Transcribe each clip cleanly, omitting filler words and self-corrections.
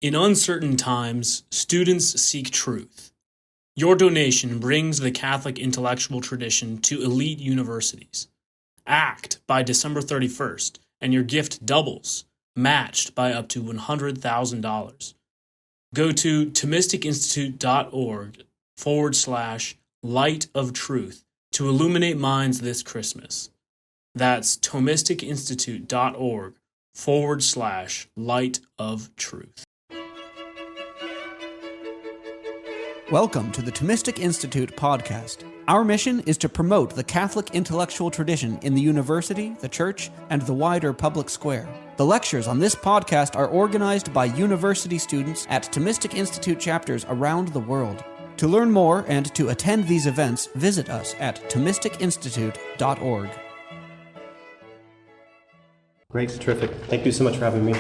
In uncertain times, students seek truth. Your donation brings the Catholic intellectual tradition to elite universities. Act by December 31st, and your gift doubles, matched by up to $100,000. Go to thomisticinstitute.org/light of truth to illuminate minds this Christmas. That's thomisticinstitute.org/light of truth. Welcome to the Thomistic Institute podcast. Our mission is to promote the Catholic intellectual tradition in the university, the church, and the wider public square. The lectures on this podcast are organized by university students at Thomistic Institute chapters around the world. To learn more and to attend these events, visit us at thomisticinstitute.org. Great, terrific. Thank you so much for having me.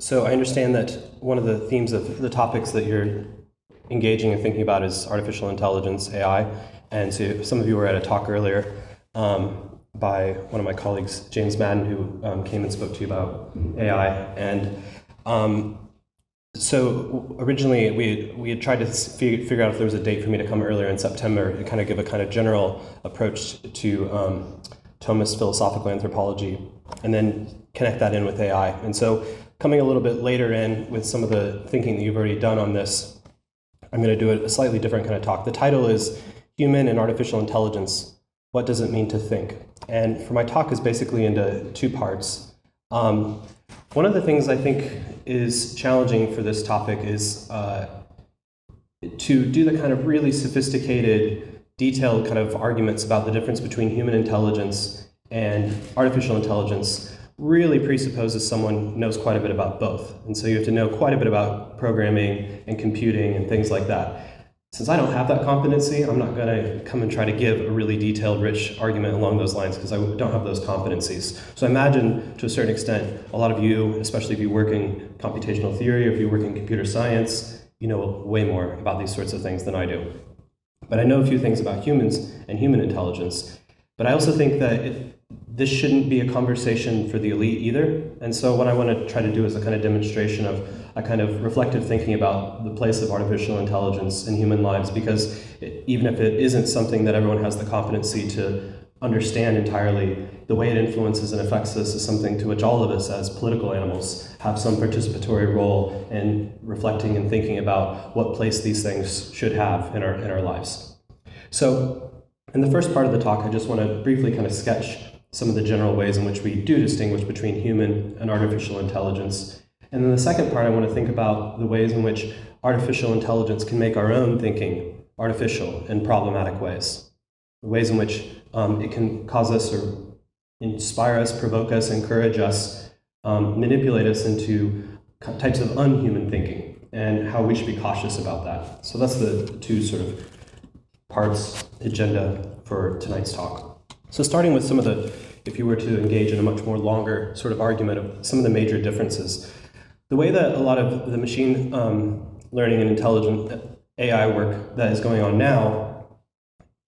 So I understand that one of the themes of the topics that you're engaging and thinking about is artificial intelligence, AI. And so some of you were at a talk earlier by one of my colleagues, James Madden, who came and spoke to you about AI. And so originally we had tried to figure out if there was a date for me to come earlier in September to kind of give a kind of general approach to Thomist philosophical anthropology and then connect that in with AI. And so coming a little bit later in with some of the thinking that you've already done on this, I'm going to do a slightly different kind of talk. The title is Human and Artificial Intelligence, What Does It Mean to Think? And for my talk is basically into two parts. One of the things I think is challenging for this topic is to do the kind of really sophisticated, detailed kind of arguments about the difference between human intelligence and artificial intelligence really presupposes someone knows quite a bit about both. And so you have to know quite a bit about programming and computing and things like that. Since I don't have that competency, I'm not going to come and try to give a really detailed, rich argument along those lines because I don't have those competencies. So I imagine, to a certain extent, a lot of you, especially if you work in computational theory or if you work in computer science, you know way more about these sorts of things than I do. But I know a few things about humans and human intelligence. But I also think that this shouldn't be a conversation for the elite either. And so what I want to try to do is a kind of demonstration of a kind of reflective thinking about the place of artificial intelligence in human lives, because even if it isn't something that everyone has the competency to understand entirely, the way it influences and affects us is something to which all of us as political animals have some participatory role in reflecting and thinking about what place these things should have in our lives. So in the first part of the talk, I just want to briefly kind of sketch some of the general ways in which we do distinguish between human and artificial intelligence. And then the second part, I want to think about the ways in which artificial intelligence can make our own thinking artificial in problematic ways. The ways in which it can cause us or inspire us, provoke us, encourage us, manipulate us into types of unhuman thinking, and how we should be cautious about that. So that's the two sort of parts agenda for tonight's talk. So starting with some of the, if you were to engage in a much more longer sort of argument of some of the major differences, the way that a lot of the machine learning and intelligent AI work that is going on now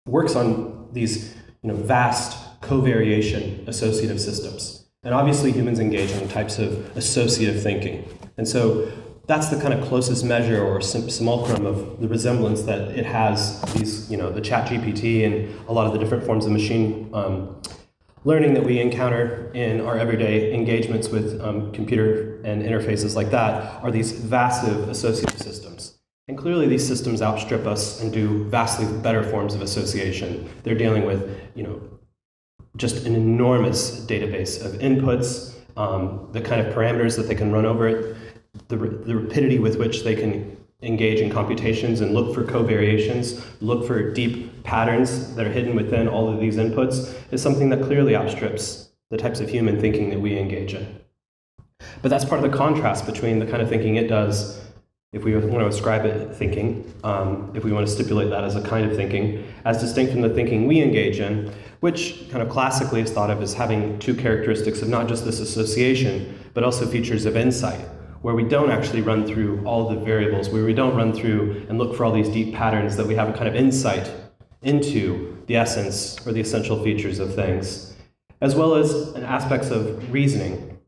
works on these vast covariation associative systems. And obviously humans engage in types of associative thinking. And so that's the kind of closest measure or simulacrum of the resemblance that it has these, the ChatGPT and a lot of the different forms of machine learning that we encounter in our everyday engagements with computer and interfaces like that are these vast associative systems. And clearly these systems outstrip us and do vastly better forms of association. They're dealing with, just an enormous database of inputs, the kind of parameters that they can run over it, the rapidity with which they can engage in computations and look for covariations, look for deep patterns that are hidden within all of these inputs is something that clearly outstrips the types of human thinking that we engage in. But that's part of the contrast between the kind of thinking it does, if we want to ascribe it thinking, if we want to stipulate that as a kind of thinking, as distinct from the thinking we engage in, which kind of classically is thought of as having two characteristics of not just this association, but also features of insight, where we don't actually run through all the variables, where we don't run through and look for all these deep patterns, that we have a kind of insight into the essence or the essential features of things. as well as aspects of reasoning.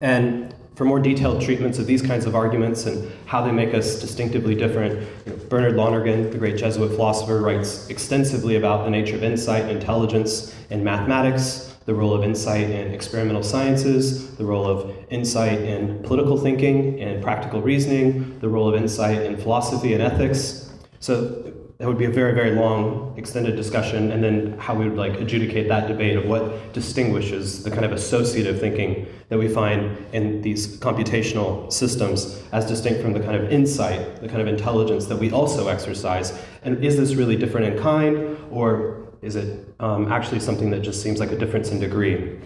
And for more detailed treatments of these kinds of arguments and how they make us distinctively different, Bernard Lonergan, the great Jesuit philosopher, writes extensively about the nature of insight and intelligence in mathematics, the role of insight in experimental sciences, the role of insight in political thinking and practical reasoning, the role of insight in philosophy and ethics. So that would be a very, very long, extended discussion, and then how we would adjudicate that debate of what distinguishes the kind of associative thinking that we find in these computational systems as distinct from the kind of insight, the kind of intelligence that we also exercise. And is this really different in kind, or is it actually something that just seems like a difference in degree?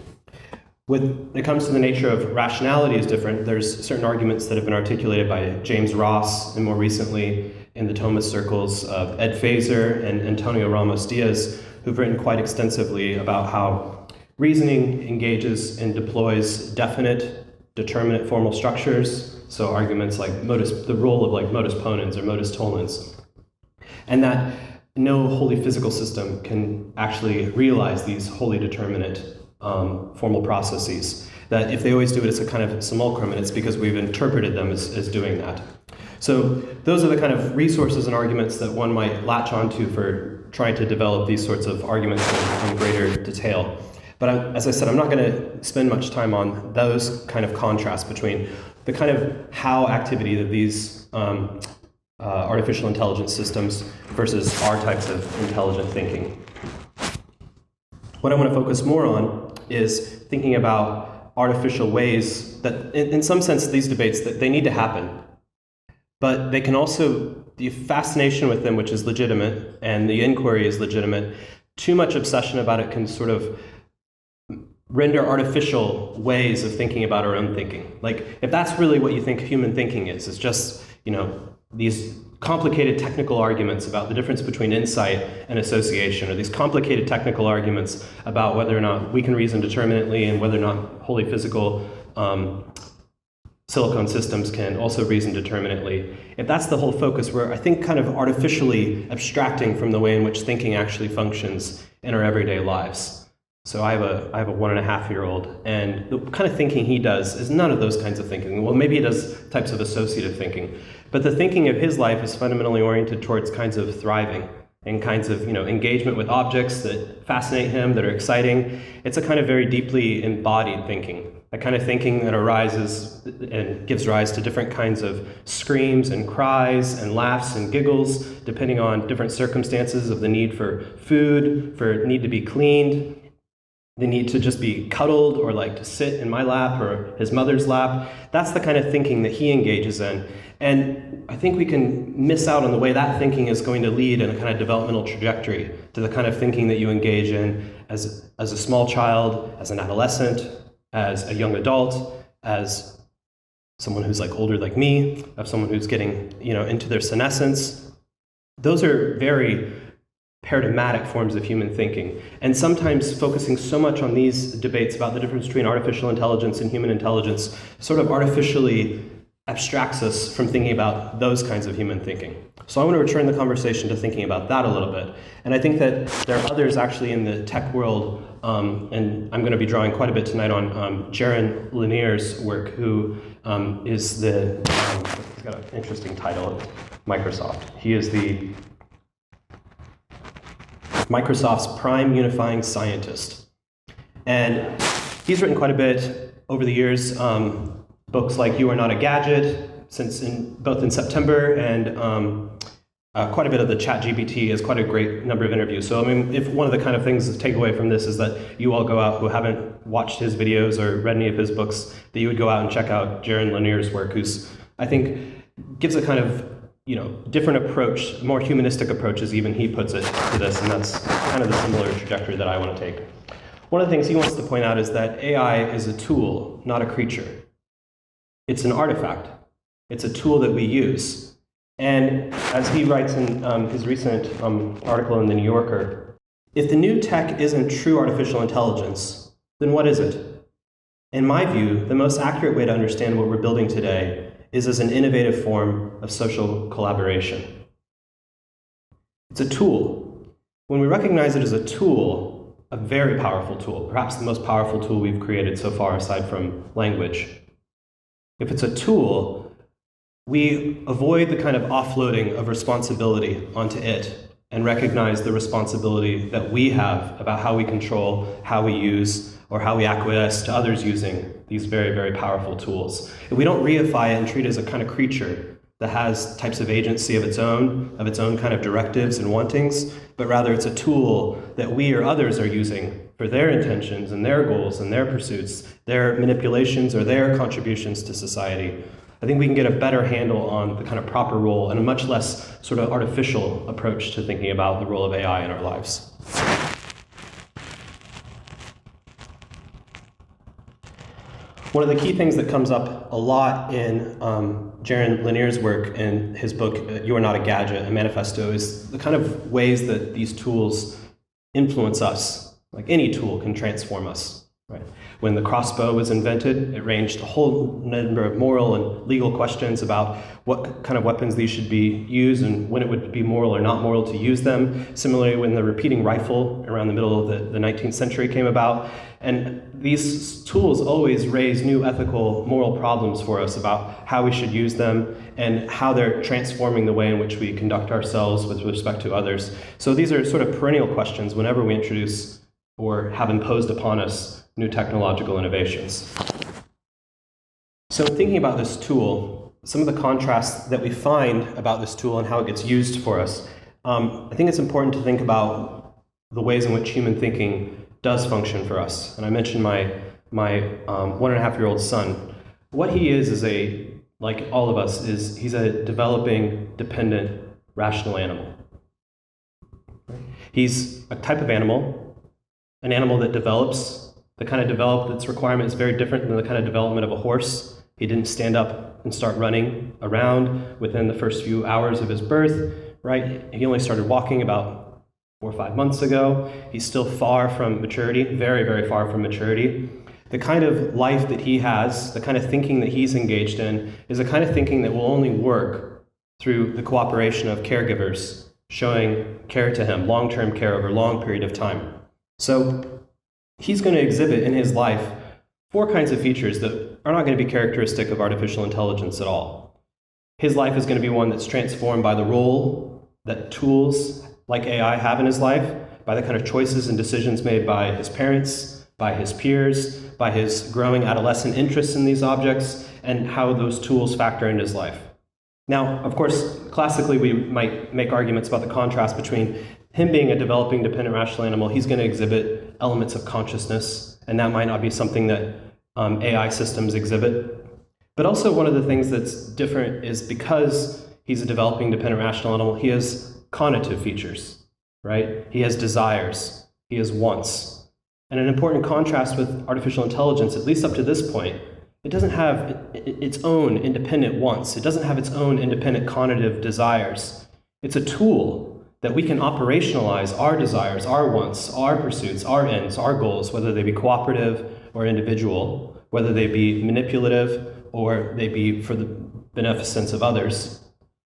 When it comes to the nature of rationality is different, there's certain arguments that have been articulated by James Ross, and more recently in the Thomist circles of Ed Feser and Antonio Ramos Diaz, who've written quite extensively about how reasoning engages and deploys definite, determinate formal structures, so arguments like the role of modus ponens or modus tollens, and that no wholly physical system can actually realize these wholly determinate formal processes, that if they always do it, it's a kind of simulacrum, and it's because we've interpreted them as doing that. So those are the kind of resources and arguments that one might latch onto for trying to develop these sorts of arguments in greater detail. But as I said, I'm not going to spend much time on those kind of contrasts between the kind of how activity of these artificial intelligence systems versus our types of intelligent thinking. What I want to focus more on is thinking about artificial ways that, in some sense, these debates, that they need to happen. But they can also, the fascination with them, which is legitimate, and the inquiry is legitimate, too much obsession about it can sort of render artificial ways of thinking about our own thinking. Like, if that's really what you think human thinking is, it's just, these complicated technical arguments about the difference between insight and association, or these complicated technical arguments about whether or not we can reason determinately and whether or not wholly physical silicon systems can also reason determinately. If that's the whole focus, we're, I think, kind of artificially abstracting from the way in which thinking actually functions in our everyday lives. So I have a 1.5-year-old, and the kind of thinking he does is none of those kinds of thinking. Well, maybe he does types of associative thinking, but the thinking of his life is fundamentally oriented towards kinds of thriving and kinds of engagement with objects that fascinate him, that are exciting. It's a kind of very deeply embodied thinking, a kind of thinking that arises and gives rise to different kinds of screams and cries and laughs and giggles, depending on different circumstances of the need for food, for need to be cleaned, the need to just be cuddled, or like to sit in my lap or his mother's lap. That's the kind of thinking that he engages in. And I think we can miss out on the way that thinking is going to lead in a kind of developmental trajectory to the kind of thinking that you engage in as a small child, as an adolescent, as a young adult, as someone who's older like me, of someone who's getting into their senescence. Those are very paradigmatic forms of human thinking. And sometimes focusing so much on these debates about the difference between artificial intelligence and human intelligence sort of artificially abstracts us from thinking about those kinds of human thinking. So I want to return the conversation to thinking about that a little bit. And I think that there are others actually in the tech world, and I'm going to be drawing quite a bit tonight on Jaron Lanier's work, who is he's got an interesting title at Microsoft. He is the Microsoft's prime unifying scientist. And he's written quite a bit over the years, books like You Are Not a Gadget, both in September, and quite a bit of the ChatGPT is quite a great number of interviews. So I mean, if one of the kind of things to take away from this is that you all go out who haven't watched his videos or read any of his books, that you would go out and check out Jaron Lanier's work, who's, I think, gives a kind of different approach, more humanistic approach, as even he puts it, to this, and that's kind of the similar trajectory that I want to take. One of the things he wants to point out is that AI is a tool, not a creature. It's an artifact. It's a tool that we use. And as he writes in his recent article in The New Yorker, if the new tech isn't true artificial intelligence, then what is it? In my view, the most accurate way to understand what we're building today is as an innovative form of social collaboration. It's a tool. When we recognize it as a tool, a very powerful tool, perhaps the most powerful tool we've created so far aside from language. If it's a tool, we avoid the kind of offloading of responsibility onto it and recognize the responsibility that we have about how we control, how we use, or how we acquiesce to others using these very, very powerful tools. If we don't reify it and treat it as a kind of creature that has types of agency of its own kind of directives and wantings, but rather it's a tool that we or others are using for their intentions and their goals and their pursuits, their manipulations or their contributions to society, I think we can get a better handle on the kind of proper role and a much less sort of artificial approach to thinking about the role of AI in our lives. One of the key things that comes up a lot in Jaron Lanier's work in his book, You Are Not a Gadget, a Manifesto, is the kind of ways that these tools influence us. Like any tool can transform us. Right? When the crossbow was invented, it ranged a whole number of moral and legal questions about what kind of weapons these should be used and when it would be moral or not moral to use them. Similarly, when the repeating rifle around the middle of the 19th century came about. And these tools always raise new ethical, moral problems for us about how we should use them and how they're transforming the way in which we conduct ourselves with respect to others. So these are sort of perennial questions whenever we introduce or have imposed upon us new technological innovations. So thinking about this tool, some of the contrasts that we find about this tool and how it gets used for us, I think it's important to think about the ways in which human thinking does function for us. And I mentioned my 1.5-year-old son. What he is like all of us, he's a developing, dependent, rational animal. He's a type of animal, an animal that develops. The kind of development that's requirement is very different than the kind of development of a horse. He didn't stand up and start running around within the first few hours of his birth, right? He only started walking about 4 or 5 months ago. He's still far from maturity, very, very far from maturity. The kind of life that he has, the kind of thinking that he's engaged in, is a kind of thinking that will only work through the cooperation of caregivers showing care to him, long-term care over a long period of time. So he's going to exhibit in his life 4 kinds of features that are not going to be characteristic of artificial intelligence at all. His life is going to be one that's transformed by the role that tools like AI have in his life, by the kind of choices and decisions made by his parents, by his peers, by his growing adolescent interest in these objects, and how those tools factor into his life. Now, of course, classically we might make arguments about the contrast between him being a developing, dependent, rational animal. He's going to exhibit elements of consciousness, and that might not be something that AI systems exhibit. But also one of the things that's different is because he's a developing, dependent, rational animal, he has cognitive features, right? He has desires, he has wants. And an important contrast with artificial intelligence, at least up to this point, it doesn't have its own independent wants. It doesn't have its own independent cognitive desires. It's a tool that we can operationalize our desires, our wants, our pursuits, our ends, our goals, whether they be cooperative or individual, whether they be manipulative or they be for the beneficence of others.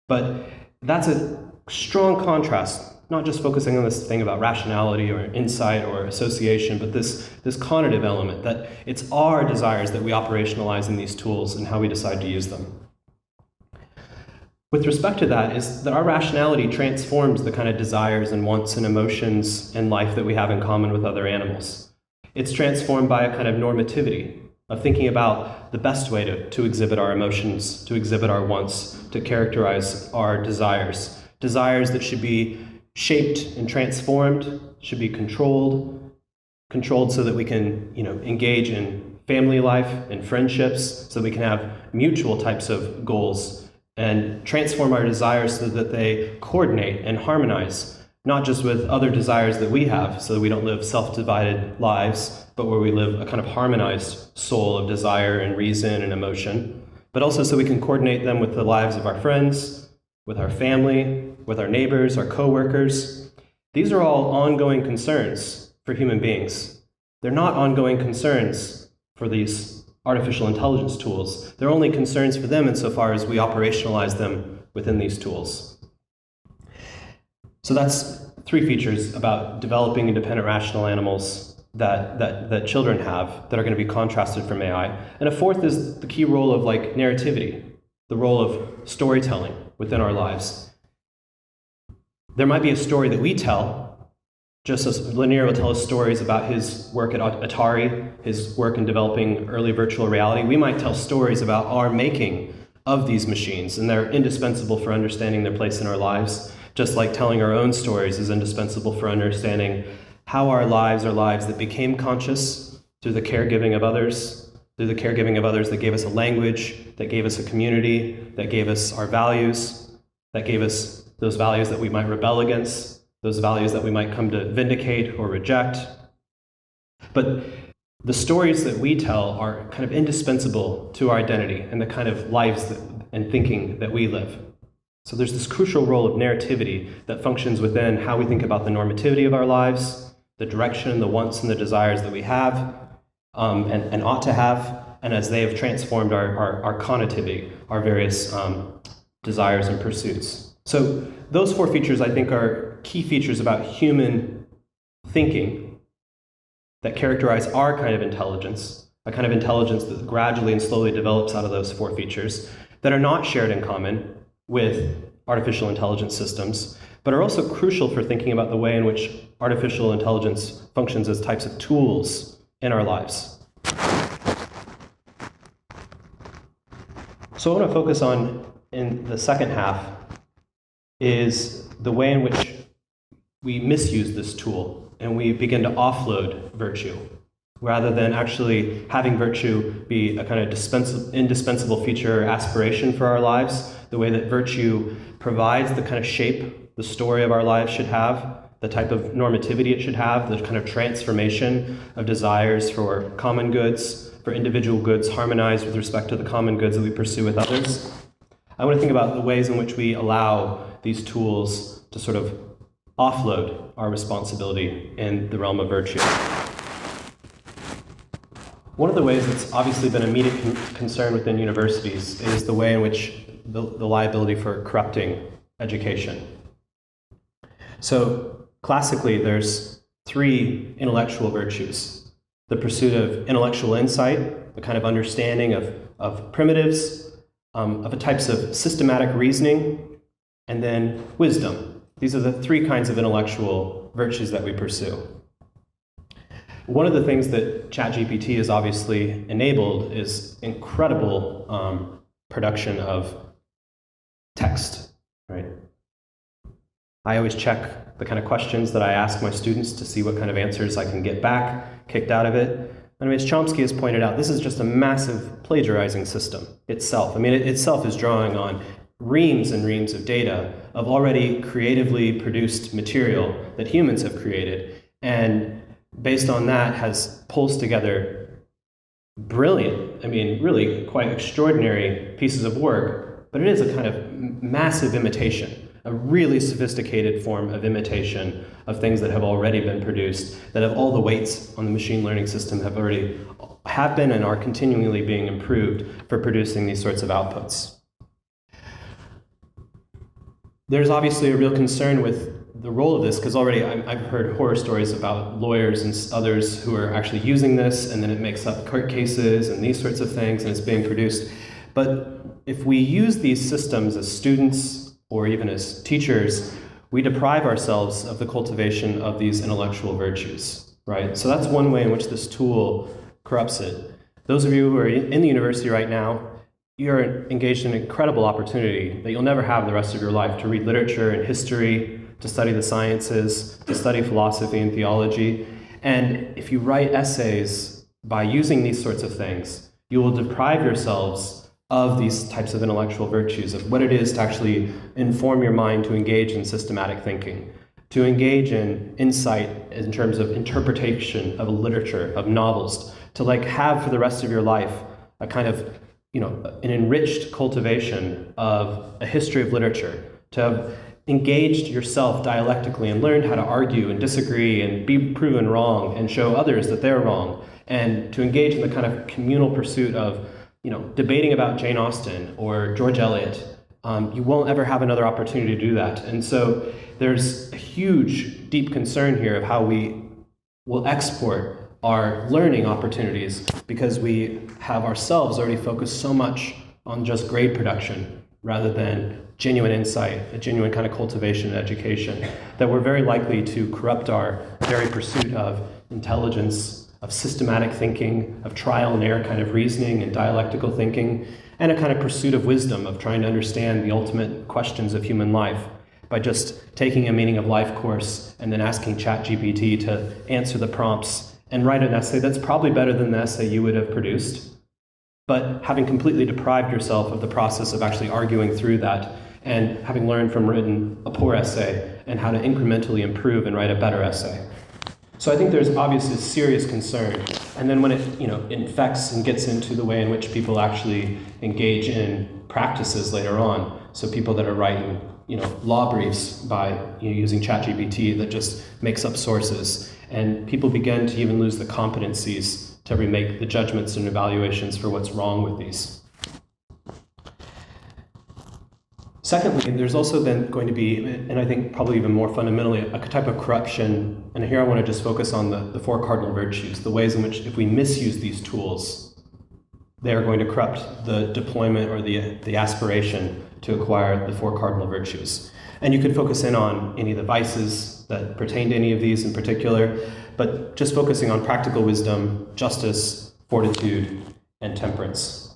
But that's a strong contrast, not just focusing on this thing about rationality or insight or association, but this cognitive element, that it's our desires that we operationalize in these tools and how we decide to use them. With respect to that is that our rationality transforms the kind of desires and wants and emotions in life that we have in common with other animals. It's transformed by a kind of normativity of thinking about the best way to exhibit our emotions, to exhibit our wants, to characterize our desires. Desires that should be shaped and transformed, should be controlled so that we can, engage in family life and friendships, so that we can have mutual types of goals and transform our desires so that they coordinate and harmonize, not just with other desires that we have, so that we don't live self-divided lives, but where we live a kind of harmonized soul of desire and reason and emotion, but also so we can coordinate them with the lives of our friends, with our family, with our neighbors, our coworkers. These are all ongoing concerns for human beings. They're not ongoing concerns for these artificial intelligence tools. They're only concerns for them insofar as we operationalize them within these tools. So that's three features about developing independent rational animals that children have that are going to be contrasted from AI. And a fourth is the key role of like narrativity, the role of storytelling within our lives. There might be a story that we tell, just as Lanier will tell us stories about his work at Atari, his work in developing early virtual reality. We might tell stories about our making of these machines, and they're indispensable for understanding their place in our lives, just like telling our own stories is indispensable for understanding how our lives are lives that became conscious through the caregiving of others, that gave us a language, that gave us a community, that gave us our values, that gave us those values that we might rebel against, those values that we might come to vindicate or reject. But the stories that we tell are kind of indispensable to our identity and the kind of lives and thinking that we live. So there's this crucial role of narrativity that functions within how we think about the normativity of our lives, the direction, the wants, and the desires that we have and ought to have, and as they have transformed our connotivity, our various desires and pursuits. So those four features, I think, are key features about human thinking that characterize our kind of intelligence, a kind of intelligence that gradually and slowly develops out of those four features that are not shared in common with artificial intelligence systems, but are also crucial for thinking about the way in which artificial intelligence functions as types of tools in our lives. So what I want to focus on in the second half is the way in which we misuse this tool and we begin to offload virtue, rather than actually having virtue be a kind of indispensable feature or aspiration for our lives, the way that virtue provides the kind of shape the story of our lives should have, the type of normativity it should have, the kind of transformation of desires for common goods, for individual goods harmonized with respect to the common goods that we pursue with others. I want to think about the ways in which we allow these tools to sort of offload our responsibility in the realm of virtue. One of the ways that's obviously been an immediate concern within universities is the way in which the liability for corrupting education. So classically, there's three intellectual virtues: the pursuit of intellectual insight, the kind of understanding of primitives, of types of systematic reasoning, and then wisdom. These are the three kinds of intellectual virtues that we pursue. One of the things that ChatGPT has obviously enabled is incredible production of text, right? I always check the kind of questions that I ask my students to see what kind of answers I can get back, kicked out of it. And as Chomsky has pointed out, this is just a massive plagiarizing system itself. I mean, it itself is drawing on reams and reams of data of already creatively produced material that humans have created, and based on that has pulls together brilliant, I mean, really quite extraordinary pieces of work, but it is a kind of massive imitation, a really sophisticated form of imitation of things that have already been produced, that have all the weights on the machine learning system have been and are continually being improved for producing these sorts of outputs. There's obviously a real concern with the role of this, because already I've heard horror stories about lawyers and others who are actually using this, and then it makes up court cases and these sorts of things, and it's being produced. But if we use these systems as students or even as teachers, we deprive ourselves of the cultivation of these intellectual virtues, right? So that's one way in which this tool corrupts it. Those of you who are in the university right now, you're engaged in an incredible opportunity that you'll never have the rest of your life to read literature and history, to study the sciences, to study philosophy and theology. And if you write essays by using these sorts of things, you will deprive yourselves of these types of intellectual virtues, of what it is to actually inform your mind to engage in systematic thinking, to engage in insight in terms of interpretation of literature, of novels, to have for the rest of your life a kind of an enriched cultivation of a history of literature, to have engaged yourself dialectically and learned how to argue and disagree and be proven wrong and show others that they're wrong, and to engage in the kind of communal pursuit of debating about Jane Austen or George Eliot you won't ever have another opportunity to do that. And so there's a huge, deep concern here of how we will export our learning opportunities because we have ourselves already focused so much on just grade production rather than genuine insight, a genuine kind of cultivation and education, that we're very likely to corrupt our very pursuit of intelligence, of systematic thinking, of trial and error kind of reasoning and dialectical thinking, and a kind of pursuit of wisdom, of trying to understand the ultimate questions of human life by just taking a meaning of life course and then asking ChatGPT to answer the prompts and write an essay that's probably better than the essay you would have produced, but having completely deprived yourself of the process of actually arguing through that and having learned from written a poor essay and how to incrementally improve and write a better essay. So I think there's obviously a serious concern. And then when it infects and gets into the way in which people actually engage in practices later on, so people that are writing law briefs by using ChatGPT that just makes up sources, and people begin to even lose the competencies to remake the judgments and evaluations for what's wrong with these. Secondly, there's also then going to be, and I think probably even more fundamentally, a type of corruption, and here I want to just focus on the four cardinal virtues, the ways in which if we misuse these tools, they are going to corrupt the deployment or the aspiration to acquire the four cardinal virtues. And you could focus in on any of the vices that pertain to any of these in particular, but just focusing on practical wisdom, justice, fortitude, and temperance.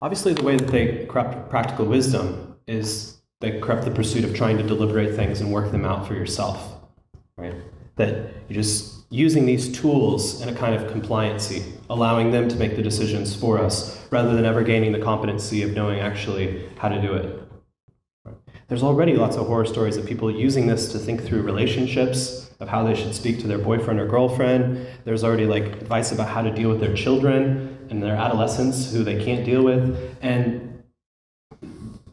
Obviously, the way that they corrupt practical wisdom is they corrupt the pursuit of trying to deliberate things and work them out for yourself, right? That you're just using these tools in a kind of compliancy, allowing them to make the decisions for us, rather than ever gaining the competency of knowing actually how to do it. There's already lots of horror stories of people using this to think through relationships, of how they should speak to their boyfriend or girlfriend. There's already advice about how to deal with their children and their adolescents who they can't deal with. And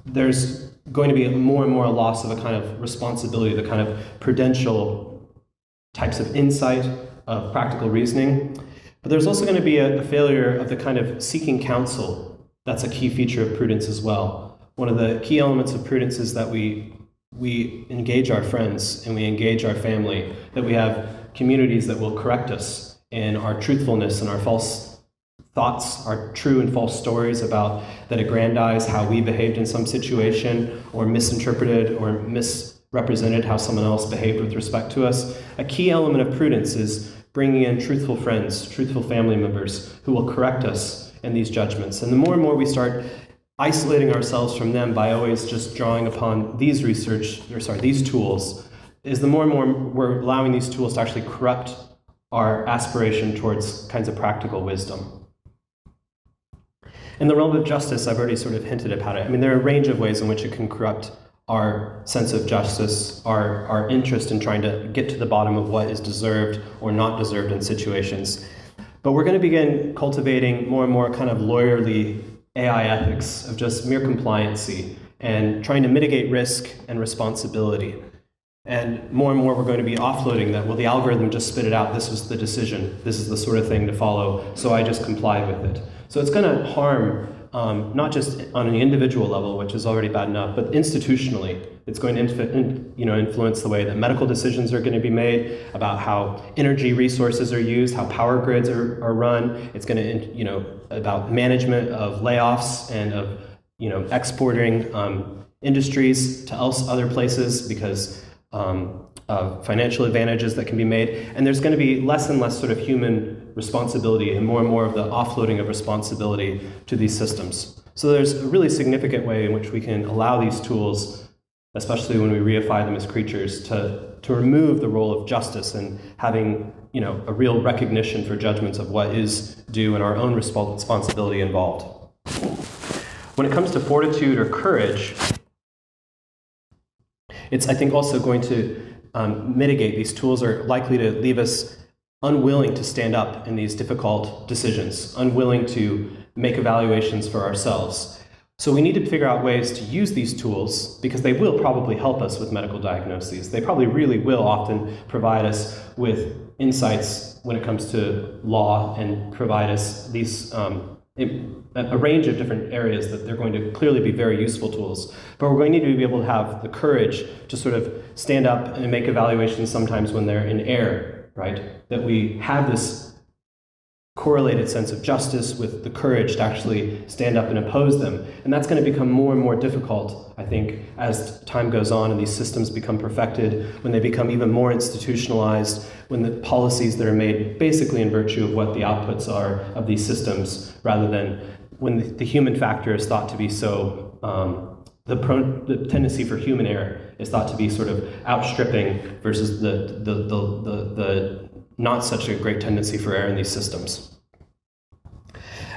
there's going to be more and more a loss of a kind of responsibility, the kind of prudential types of insight, of practical reasoning. But there's also going to be a failure of the kind of seeking counsel. That's a key feature of prudence as well. One of the key elements of prudence is that we engage our friends and we engage our family, that we have communities that will correct us in our truthfulness and our false thoughts, our true and false stories about that aggrandize how we behaved in some situation or misinterpreted or misrepresented how someone else behaved with respect to us. A key element of prudence is bringing in truthful friends, truthful family members who will correct us in these judgments. And the more and more we start isolating ourselves from them by always just drawing upon these tools, is the more and more we're allowing these tools to actually corrupt our aspiration towards kinds of practical wisdom. In the realm of justice, I've already sort of hinted about it. I mean, there are a range of ways in which it can corrupt our sense of justice, our interest in trying to get to the bottom of what is deserved or not deserved in situations. But we're going to begin cultivating more and more kind of lawyerly AI ethics of just mere compliancy and trying to mitigate risk and responsibility. And more we're going to be offloading that. Well, the algorithm just spit it out. This was the decision. This is the sort of thing to follow. So I just complied with it. So it's going to harm not just on an individual level, which is already bad enough, but institutionally. It's going to influence the way that medical decisions are going to be made, about how energy resources are used, how power grids are run. It's going to, about management of layoffs and of, exporting industries to other places because of financial advantages that can be made. And there's going to be less and less sort of human responsibility and more of the offloading of responsibility to these systems. So there's a really significant way in which we can allow these tools, especially when we reify them as creatures, to remove the role of justice and having a real recognition for judgments of what is due and our own responsibility involved. When it comes to fortitude or courage, it's, I think, also going to mitigate. These tools are likely to leave us unwilling to stand up in these difficult decisions, unwilling to make evaluations for ourselves. So we need to figure out ways to use these tools, because they will probably help us with medical diagnoses. They probably really will often provide us with insights when it comes to law and provide us these a range of different areas that they're going to clearly be very useful tools. But we're going to need to be able to have the courage to sort of stand up and make evaluations sometimes when they're in error, right? That we have this correlated sense of justice with the courage to actually stand up and oppose them. And that's going to become more and more difficult, I think, as time goes on and these systems become perfected, when they become even more institutionalized, when the policies that are made basically in virtue of what the outputs are of these systems, rather than when the human factor is thought to be so, the tendency for human error is thought to be sort of outstripping versus the not such a great tendency for error in these systems.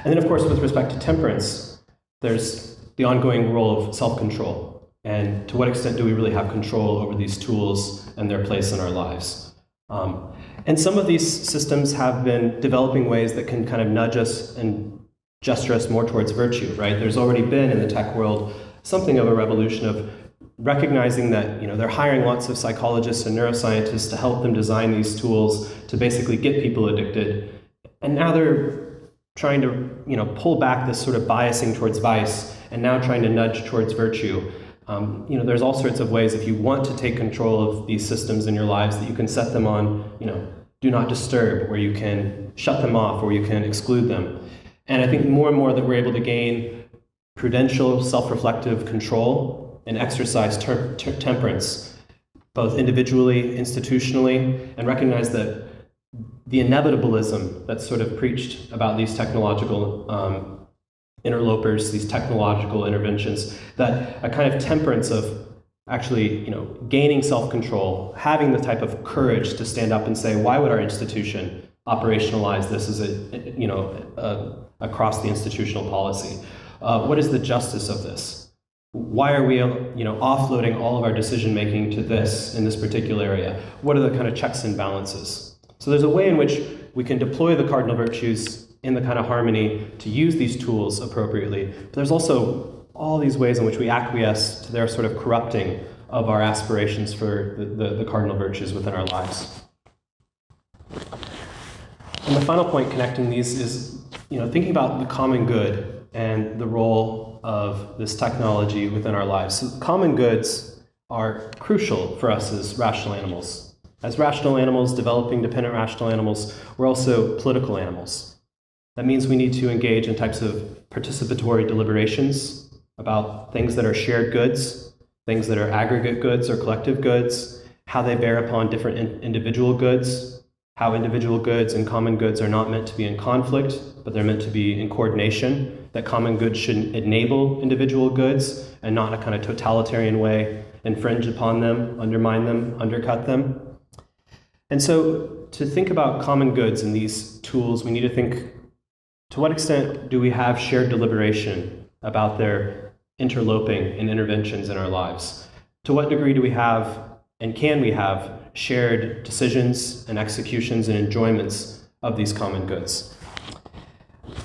And then, of course, with respect to temperance, there's the ongoing role of self-control. And to what extent do we really have control over these tools and their place in our lives? And some of these systems have been developing ways that can kind of nudge us and gesture us more towards virtue, right? There's already been in the tech world something of a revolution of recognizing that they're hiring lots of psychologists and neuroscientists to help them design these tools to basically get people addicted. And now they're trying to pull back this sort of biasing towards vice and now trying to nudge towards virtue. There's all sorts of ways if you want to take control of these systems in your lives that you can set them on, do not disturb, where you can shut them off, or you can exclude them. And I think more and more that we're able to gain prudential, self-reflective control and exercise temperance, both individually, institutionally, and recognize that the inevitabilism that's sort of preached about these technological interlopers, these technological interventions, that a kind of temperance of actually, gaining self-control, having the type of courage to stand up and say, why would our institution operationalize this as across the institutional policy? What is the justice of this? Why are we, offloading all of our decision-making to this in this particular area? What are the kind of checks and balances? So there's a way in which we can deploy the cardinal virtues in the kind of harmony to use these tools appropriately. But there's also all these ways in which we acquiesce to their sort of corrupting of our aspirations for the cardinal virtues within our lives. And the final point connecting these is, thinking about the common good and the role of this technology within our lives. So common goods are crucial for us as rational animals. As rational animals, developing dependent rational animals, we're also political animals. That means we need to engage in types of participatory deliberations about things that are shared goods, things that are aggregate goods or collective goods, how they bear upon different individual goods, how individual goods and common goods are not meant to be in conflict, but they're meant to be in coordination, that common goods should enable individual goods and not in a kind of totalitarian way infringe upon them, undermine them, undercut them. And so to think about common goods and these tools, we need to think, to what extent do we have shared deliberation about their interloping and interventions in our lives? To what degree do we have, and can we have, shared decisions and executions and enjoyments of these common goods?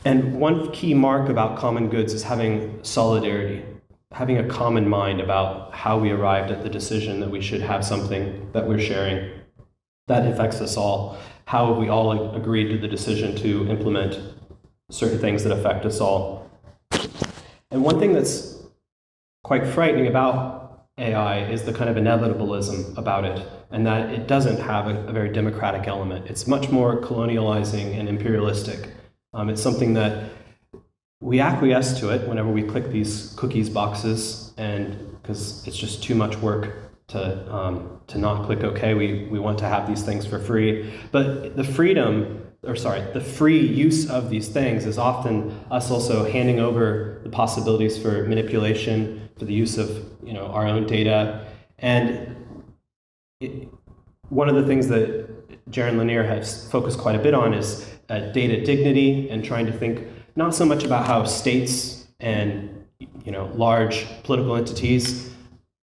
And one key mark about common goods is having solidarity, having a common mind about how we arrived at the decision that we should have something that we're sharing. That affects us all. How have we all agreed to the decision to implement certain things that affect us all? And one thing that's quite frightening about AI is the kind of inevitabilism about it, and that it doesn't have a very democratic element. It's much more colonializing and imperialistic. It's something that we acquiesce to it whenever we click these cookies boxes, and because it's just too much work to not click OK. We want to have these things for free. But the free use of these things is often us also handing over the possibilities for manipulation, for the use of our own data. And one of the things that Jaron Lanier has focused quite a bit on is data dignity, and trying to think not so much about how states and large political entities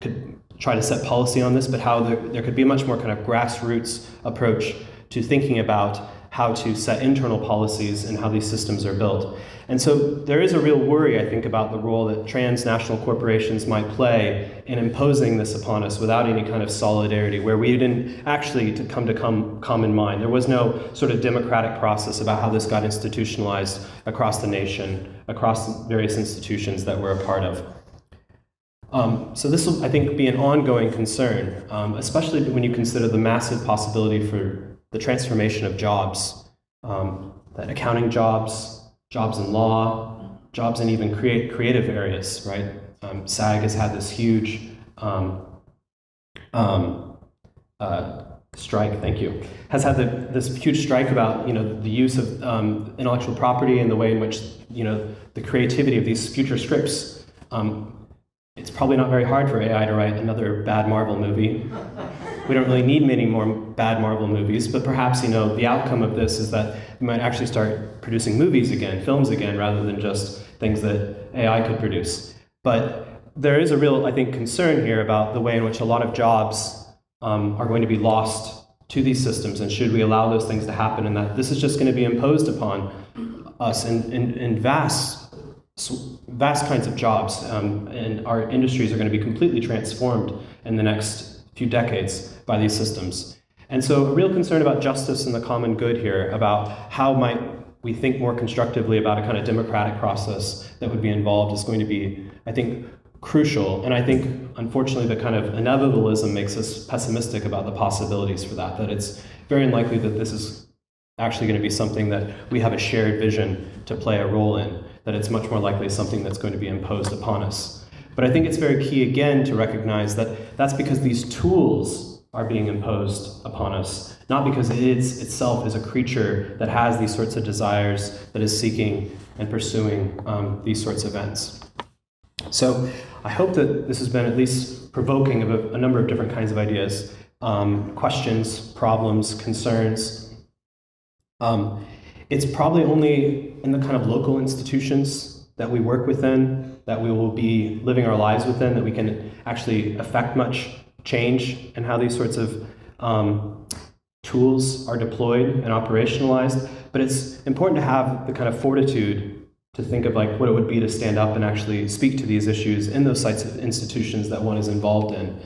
could try to set policy on this, but how there could be a much more kind of grassroots approach to thinking about how to set internal policies and how these systems are built. And so there is a real worry, I think, about the role that transnational corporations might play in imposing this upon us without any kind of solidarity, where we didn't actually come to common mind. There was no sort of democratic process about how this got institutionalized across the nation, across various institutions that we're a part of. So this will, I think, be an ongoing concern, especially when you consider the massive possibility for the transformation of jobs, that accounting jobs, jobs in law, jobs in even creative areas, right? SAG has had this huge strike, thank you, has had this huge strike about, the use of intellectual property and the way in which, the creativity of these future scripts. It's probably not very hard for AI to write another bad Marvel movie. We don't really need many more bad Marvel movies, but perhaps, the outcome of this is that we might actually start producing movies again, films again, rather than just things that AI could produce. But there is a real, I think, concern here about the way in which a lot of jobs are going to be lost to these systems, and should we allow those things to happen, and that this is just going to be imposed upon us in vast kinds of jobs, and our industries are going to be completely transformed in the next few decades by these systems. And so a real concern about justice and the common good here, about how might we think more constructively about a kind of democratic process that would be involved, is going to be, I think, crucial. And I think, unfortunately, the kind of inevitabilism makes us pessimistic about the possibilities for that it's very unlikely that this is actually going to be something that we have a shared vision to play a role in, that it's much more likely something that's going to be imposed upon us. But I think it's very key, again, to recognize that that's because these tools are being imposed upon us, not because it itself is a creature that has these sorts of desires, that is seeking and pursuing these sorts of ends. So I hope that this has been at least provoking of a number of different kinds of ideas, questions, problems, concerns. It's probably only in the kind of local institutions that we work within, that we will be living our lives within, that we can actually affect much change in how these sorts of tools are deployed and operationalized. But it's important to have the kind of fortitude to think of like what it would be to stand up and actually speak to these issues in those types of institutions that one is involved in.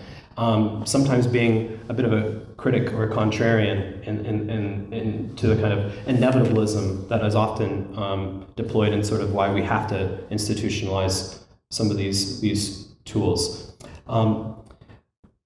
Sometimes being a bit of a critic or a contrarian to the kind of inevitabilism that is often deployed in sort of why we have to institutionalize some of these tools.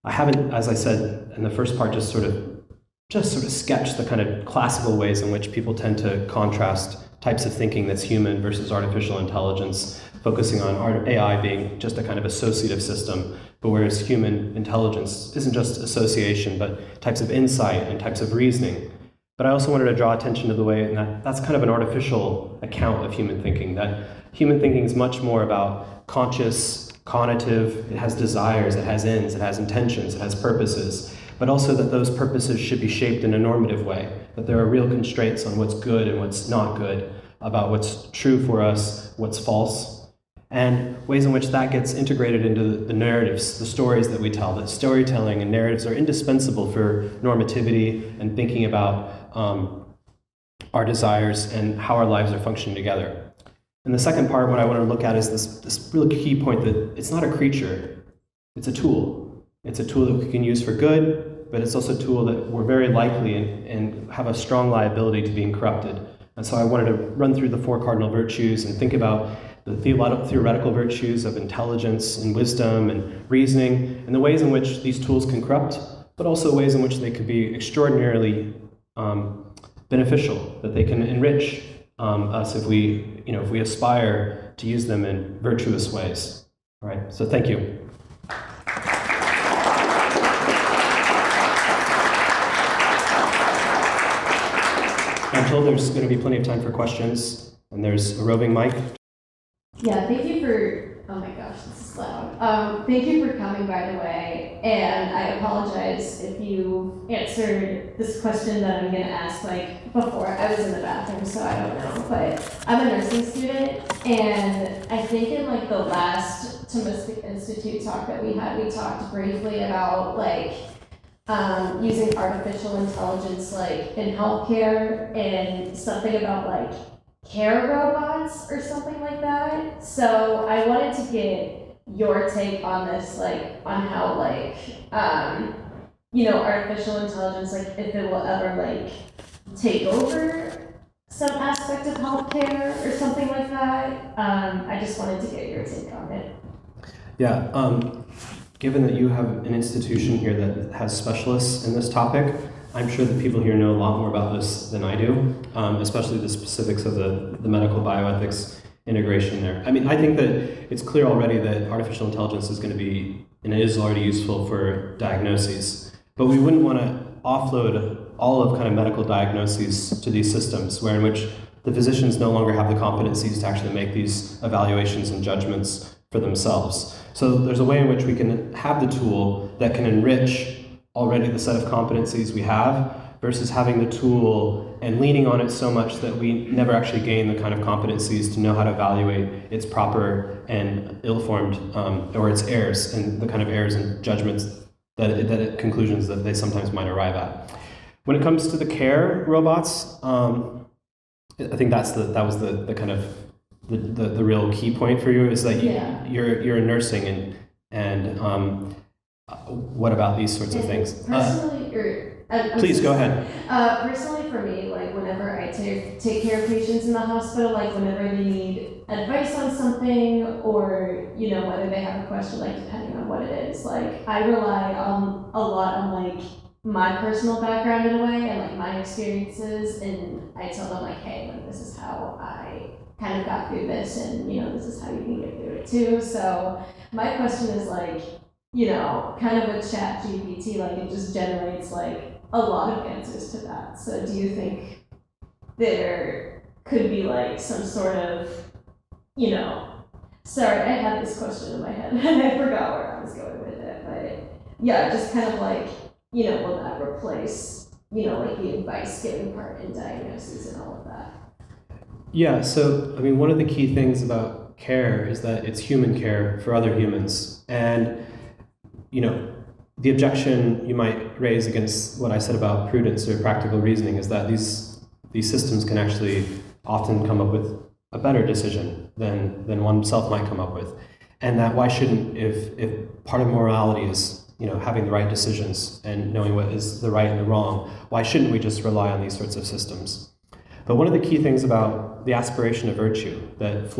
I haven't, as I said in the first part, just sort of sketched the kind of classical ways in which people tend to contrast types of thinking that's human versus artificial intelligence, focusing on AI being just a kind of associative system, but whereas human intelligence isn't just association, but types of insight and types of reasoning. But I also wanted to draw attention to the way that that's kind of an artificial account of human thinking, that human thinking is much more about conscious, cognitive, it has desires, it has ends, it has intentions, it has purposes, but also that those purposes should be shaped in a normative way, that there are real constraints on what's good and what's not good, about what's true for us, what's false, and ways in which that gets integrated into the narratives, the stories that we tell. That storytelling and narratives are indispensable for normativity and thinking about our desires and how our lives are functioning together. And the second part, what I want to look at is this really key point that it's not a creature, it's a tool. It's a tool that we can use for good, but it's also a tool that we're very likely and have a strong liability to being corrupted. And so I wanted to run through the four cardinal virtues and think about the theoretical virtues of intelligence and wisdom and reasoning, and the ways in which these tools can corrupt, but also ways in which they could be extraordinarily beneficial, that they can enrich us if we aspire to use them in virtuous ways. All right, so thank you. I'm told there's going to be plenty of time for questions, and there's a roving mic. Yeah, thank you for, oh my gosh, this is loud. Thank you for coming, by the way, and I apologize if you answered this question that I'm going to ask, before. I was in the bathroom, so I don't know, but I'm a nursing student, and I think in, the last Thomistic Institute talk that we had, we talked briefly about, using artificial intelligence like in healthcare and something about like care robots or something like that. So I wanted to get your take on this, like on how like artificial intelligence, like if it will ever like take over some aspect of healthcare or something like that. I just wanted to get your take on it. Yeah, given that you have an institution here that has specialists in this topic, I'm sure that people here know a lot more about this than I do, especially the specifics of the medical bioethics integration there. I mean, I think that it's clear already that artificial intelligence is going to be, and it is already useful for diagnoses, but we wouldn't want to offload all of kind of medical diagnoses to these systems, where in which the physicians no longer have the competencies to actually make these evaluations and judgments for themselves. So there's a way in which we can have the tool that can enrich already the set of competencies we have versus having the tool and leaning on it so much that we never actually gain the kind of competencies to know how to evaluate its proper and ill-formed or its errors and the kind of errors and judgments conclusions that they sometimes might arrive at. When it comes to the care robots, I think that was the kind of the real key point for you, is that you're in nursing and what about these sorts of things? Personally, please go ahead. Personally, for me, like whenever I take care of patients in the hospital, like whenever they need advice on something, or whether they have a question, like depending on what it is, like I rely a lot on like my personal background in a way and like my experiences, and I tell them like, hey, like this is how I kind of got through this, and this is how you can get through it too. So my question is like, kind of with ChatGPT, like it just generates like a lot of answers to that. So do you think there could be like some sort of, sorry, I had this question in my head and I forgot where I was going with it, but yeah, just kind of like, will that replace, like the advice giving part in diagnoses and all of that? Yeah, so I mean, one of the key things about care is that it's human care for other humans. And the objection you might raise against what I said about prudence or practical reasoning is that these systems can actually often come up with a better decision than oneself might come up with. And that why shouldn't, if part of morality is having the right decisions and knowing what is the right and the wrong, why shouldn't we just rely on these sorts of systems? But one of the key things about the aspiration of virtue, that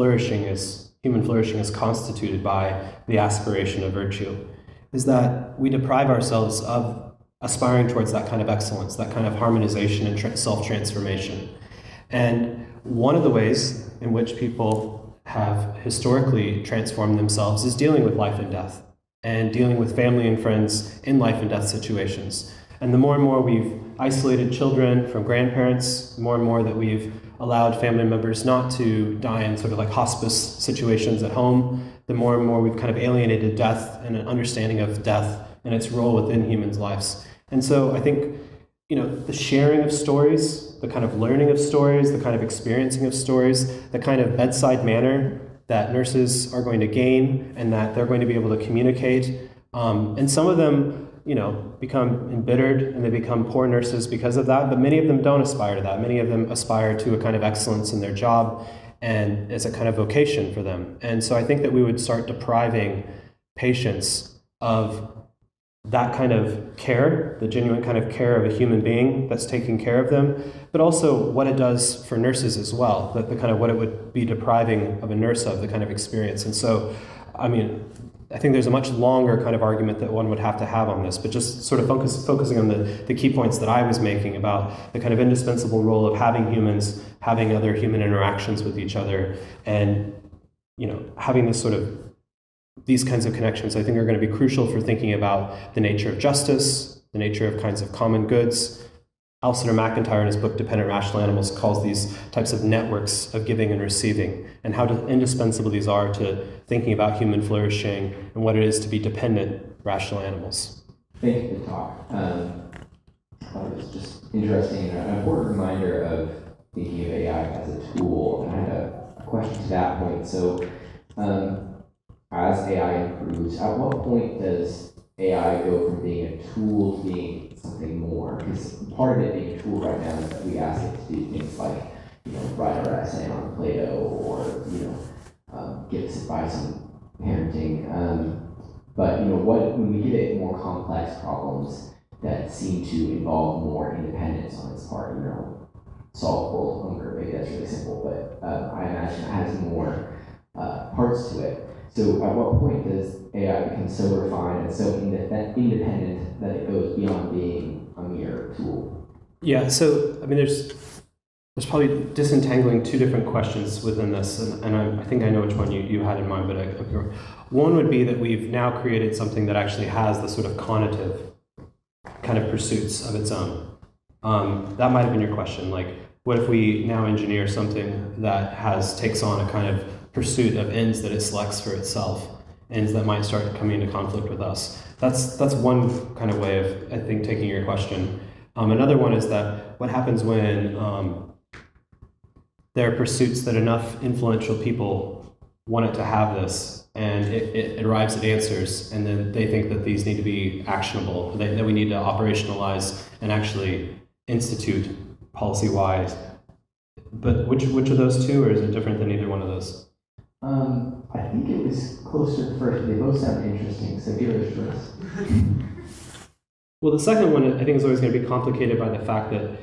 human flourishing is constituted by the aspiration of virtue, is that we deprive ourselves of aspiring towards that kind of excellence, that kind of harmonization and self-transformation. And one of the ways in which people have historically transformed themselves is dealing with life and death, and dealing with family and friends in life and death situations. And the more and more we've isolated children from grandparents, the more and more that we've allowed family members not to die in sort of like hospice situations at home, the more and more we've kind of alienated death and an understanding of death and its role within humans' lives. And so I think, the sharing of stories, the kind of learning of stories, the kind of experiencing of stories, the kind of bedside manner that nurses are going to gain and that they're going to be able to communicate. And some of them, become embittered and they become poor nurses because of that, but many of them don't aspire to that. Many of them aspire to a kind of excellence in their job and as a kind of vocation for them. And so I think that we would start depriving patients of that kind of care, the genuine kind of care of a human being that's taking care of them, but also what it does for nurses as well, that the kind of what it would be depriving of a nurse of, the kind of experience. And so, I mean, I think there's a much longer kind of argument that one would have to have on this, but just sort of focusing on the key points that I was making about the kind of indispensable role of having humans, having other human interactions with each other, and having this sort of these kinds of connections, I think, are going to be crucial for thinking about the nature of justice, the nature of kinds of common goods. Alcindor MacIntyre, in his book Dependent Rational Animals, calls these types of networks of giving and receiving, and how indispensable these are to thinking about human flourishing and what it is to be dependent rational animals. Thank you for the talk. I thought it was just interesting and an important reminder of thinking of AI as a tool. And I had a question to that point. So, as AI improves, at what point does AI go from being a tool to being something more? Because part of it being a tool right now is that we ask it to do things like, write our essay on Plato or, give us advice on parenting. But when we give it more complex problems that seem to involve more independence on its part, solve world hunger, maybe that's really simple, but I imagine it has more parts to it. So at what point does AI become so refined and so independent that it goes beyond being a mere tool? Yeah, so there's probably disentangling two different questions within this, and I think I know which one you had in mind, but one would be that we've now created something that actually has the sort of cognitive kind of pursuits of its own. That might have been your question, like, what if we now engineer something that takes on a kind of pursuit of ends that it selects for itself, ends that might start coming into conflict with us? That's one kind of way of, I think, taking your question. Another one is that what happens when there are pursuits that enough influential people want it to have this, and it arrives at answers, and then they think that these need to be actionable, that we need to operationalize and actually institute policy-wise. But which of those two, or is it different than either one of those? I think it was closer to first. They both sound interesting, so give it a first. Well, the second one, I think, is always going to be complicated by the fact that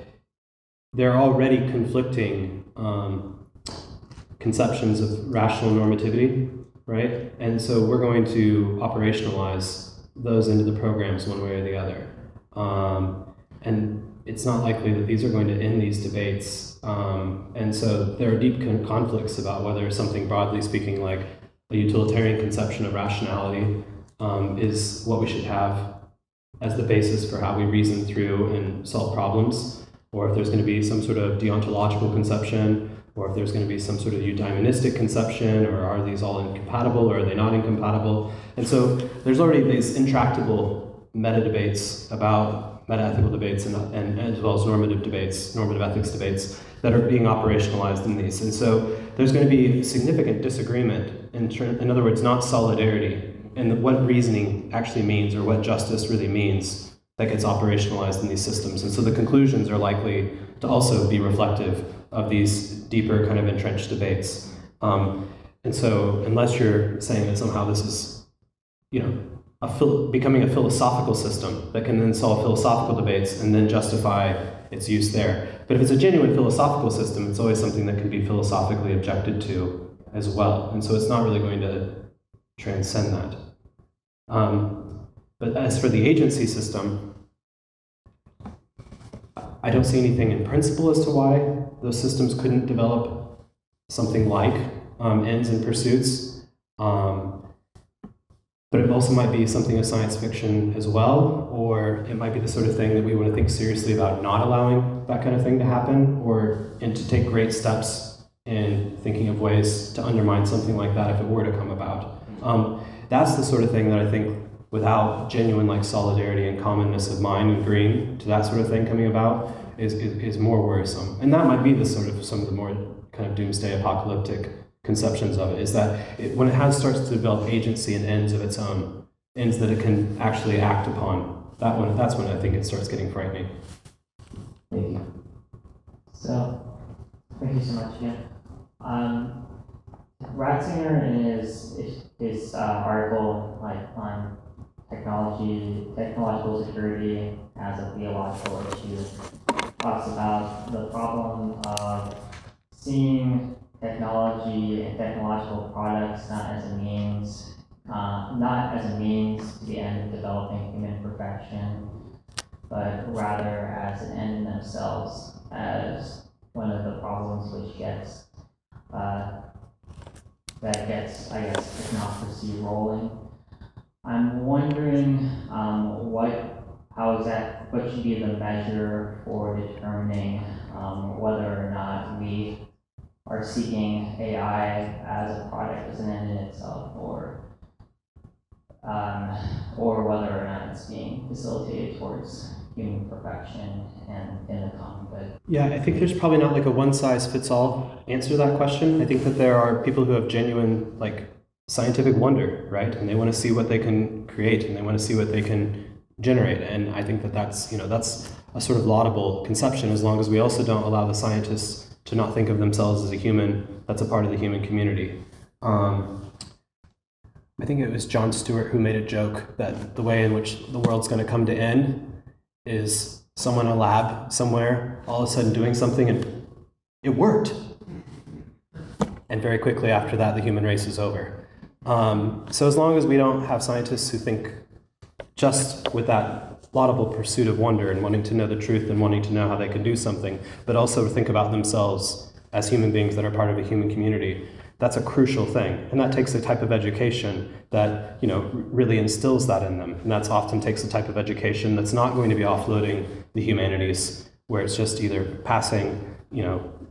there are already conflicting conceptions of rational normativity, right? And so we're going to operationalize those into the programs one way or the other. And it's not likely that these are going to end these debates. And so there are deep conflicts about whether something, broadly speaking, like a utilitarian conception of rationality is what we should have as the basis for how we reason through and solve problems, or if there's going to be some sort of deontological conception, or if there's going to be some sort of eudaimonistic conception, or are these all incompatible, or are they not incompatible? And so there's already these intractable meta-debates about meta-ethical debates and as well as normative ethics debates that are being operationalized in these. And so there's going to be significant disagreement, in other words, not solidarity, in what reasoning actually means or what justice really means that gets operationalized in these systems. And so the conclusions are likely to also be reflective of these deeper kind of entrenched debates. And so unless you're saying that somehow this is, becoming a philosophical system that can then solve philosophical debates and then justify its use there. But if it's a genuine philosophical system, it's always something that can be philosophically objected to as well. And so it's not really going to transcend that. But as for the agency system, I don't see anything in principle as to why those systems couldn't develop something like ends and pursuits. But it also might be something of science fiction as well, or it might be the sort of thing that we want to think seriously about not allowing that kind of thing to happen, and to take great steps in thinking of ways to undermine something like that if it were to come about. That's the sort of thing that I think, without genuine solidarity and commonness of mind and agreeing to that sort of thing coming about, is more worrisome. And that might be the sort of some of the more kind of doomsday apocalyptic conceptions of it, is that when it starts to develop agency and ends of its own, ends that it can actually act upon, that's when I think it starts getting frightening. Thank you. So, thank you so much again. Ratzinger, in his article on technological security as a theological issue, talks about the problem of seeing technology and technological products not as a means to the end of developing human perfection, but rather as an end in themselves, as one of the problems which gets technocracy rolling. I'm wondering what should be the measure for determining whether or not we are seeking AI as a product, as an end in itself, or whether or not it's being facilitated towards human perfection and in the common good. Yeah, I think there's probably not a one-size-fits-all answer to that question. I think that there are people who have genuine scientific wonder, right? And they want to see what they can create, and they want to see what they can generate. And I think that that's a sort of laudable conception, as long as we also don't allow the scientists to not think of themselves as a human that's a part of the human community. I think it was Jon Stewart who made a joke that the way in which the world's going to come to end is someone in a lab somewhere all of a sudden doing something and it worked. And very quickly after that, the human race is over. So as long as we don't have scientists who think just with that laudable pursuit of wonder and wanting to know the truth and wanting to know how they can do something, but also think about themselves as human beings that are part of a human community, that's a crucial thing. And that takes a type of education that, really instills that in them. And that often takes a type of education that's not going to be offloading the humanities, where it's just either passing,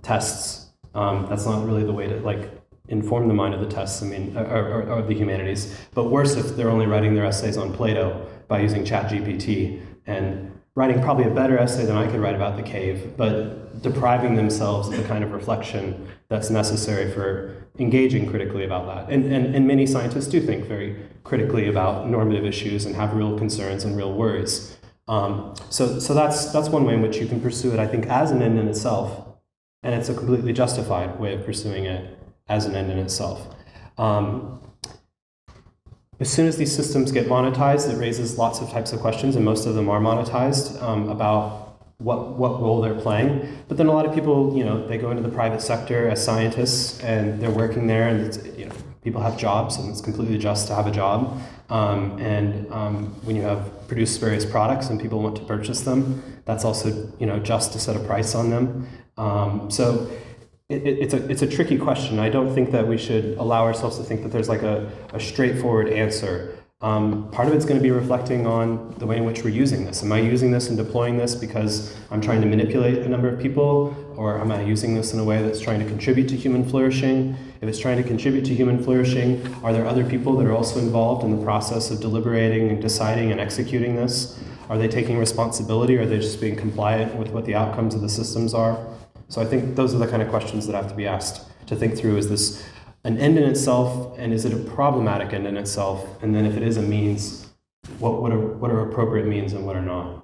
tests. That's not really the way to inform the mind of the tests, or the humanities. But worse if they're only writing their essays on Plato by using ChatGPT and writing probably a better essay than I could write about the cave, but depriving themselves of the kind of reflection that's necessary for engaging critically about that. And many scientists do think very critically about normative issues and have real concerns and real worries. So that's one way in which you can pursue it, I think, as an end in itself. And it's a completely justified way of pursuing it as an end in itself. As soon as these systems get monetized, it raises lots of types of questions, and most of them are monetized, about what role they're playing. But then a lot of people, they go into the private sector as scientists, and they're working there, and people have jobs, and it's completely just to have a job. When you have produced various products and people want to purchase them, that's also just to set a price on them. So it's a tricky question. I don't think that we should allow ourselves to think that there's a straightforward answer. Part of it's going to be reflecting on the way in which we're using this. Am I using this and deploying this because I'm trying to manipulate a number of people, or am I using this in a way that's trying to contribute to human flourishing? If it's trying to contribute to human flourishing, are there other people that are also involved in the process of deliberating and deciding and executing this? Are they taking responsibility, or are they just being compliant with what the outcomes of the systems are? So I think those are the kind of questions that have to be asked to think through. Is this an end in itself, and is it a problematic end in itself? And then if it is a means, what are appropriate means and what are not?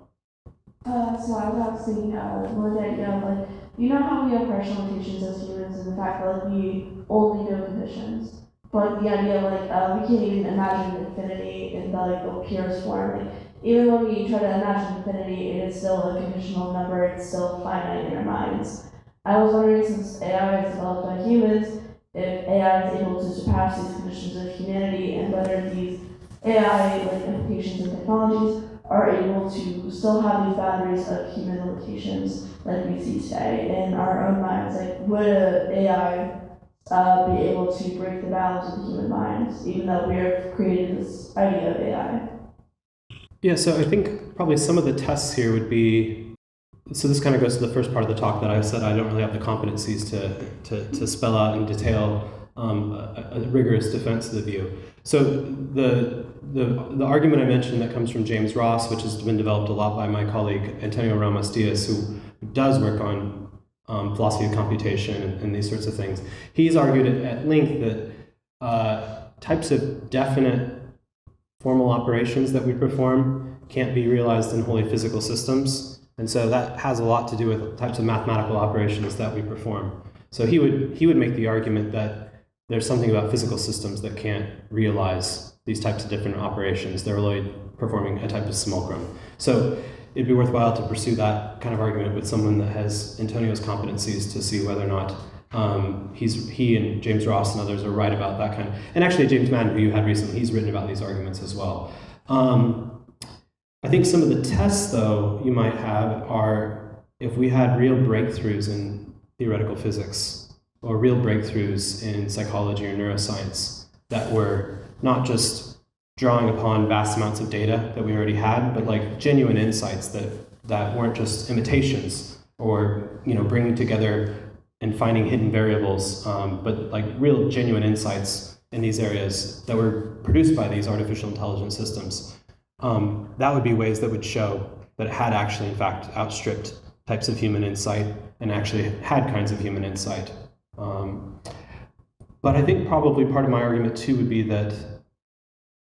So I was thinking, more the idea of how we have partial limitations as humans, and the fact that we only know conditions. But the idea of we can't even imagine infinity in the purest form. Even when we try to imagine infinity, it is still a conditional number. It's still finite in our minds. I was wondering, since AI is developed by humans, if AI is able to surpass these conditions of humanity, and whether these AI implications and technologies are able to still have these boundaries of human limitations like we see today in our own minds. Would AI be able to break the bounds of the human minds, even though we have created this idea of AI? Yeah, so I think probably some of the tests here would be, so this kind of goes to the first part of the talk that I said I don't really have the competencies to spell out in detail a rigorous defense of the view. So the argument I mentioned that comes from James Ross, which has been developed a lot by my colleague Antonio Ramos Diaz, who does work on philosophy of computation and these sorts of things. He's argued at length that types of definite formal operations that we perform can't be realized in wholly physical systems. And so that has a lot to do with types of mathematical operations that we perform. So he would make the argument that there's something about physical systems that can't realize these types of different operations. They're really performing a type of simulacrum. So it'd be worthwhile to pursue that kind of argument with someone that has Antonio's competencies to see whether or not he and James Ross and others are right about that kind of, and actually James Madden, who you had recently, he's written about these arguments as well. I think some of the tests, though, you might have are if we had real breakthroughs in theoretical physics or real breakthroughs in psychology or neuroscience that were not just drawing upon vast amounts of data that we already had, but genuine insights that weren't just imitations or bringing together and finding hidden variables, but real genuine insights in these areas that were produced by these artificial intelligence systems. That would be ways that would show that it had actually, in fact, outstripped types of human insight and actually had kinds of human insight. But I think probably part of my argument too would be that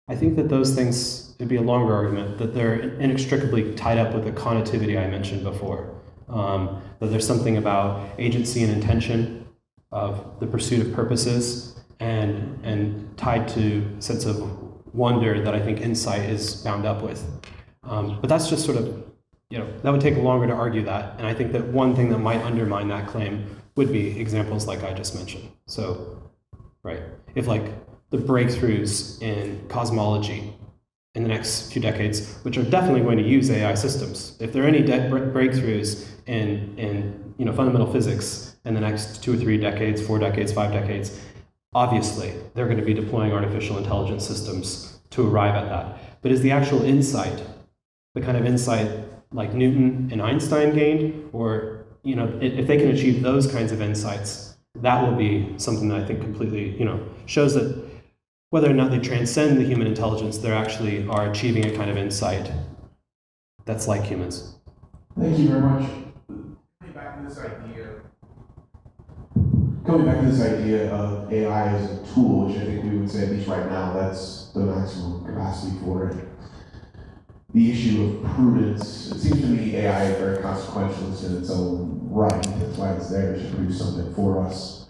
I think that those things, it'd be a longer argument, that they're inextricably tied up with the connotivity I mentioned before. That there's something about agency and intention of the pursuit of purposes and tied to a sense of wonder that I think insight is bound up with. But that's just sort of, that would take longer to argue that. And I think that one thing that might undermine that claim would be examples like I just mentioned. So, right, if like the breakthroughs in cosmology in the next few decades, which are definitely going to use AI systems. If there are any breakthroughs in fundamental physics in the next 2 or 3 decades, 4 decades, 5 decades, obviously they're going to be deploying artificial intelligence systems to arrive at that. But is the actual insight, the kind of insight like Newton and Einstein gained, or if they can achieve those kinds of insights, that will be something that I think completely shows that whether or not they transcend the human intelligence, they actually are achieving a kind of insight that's like humans. Thank you very much. Coming back to this idea of AI as a tool, which I think we would say, at least right now, that's the maximum capacity for it. The issue of prudence, it seems to me AI is very consequentialist in its own right. That's why it's there to produce something for us.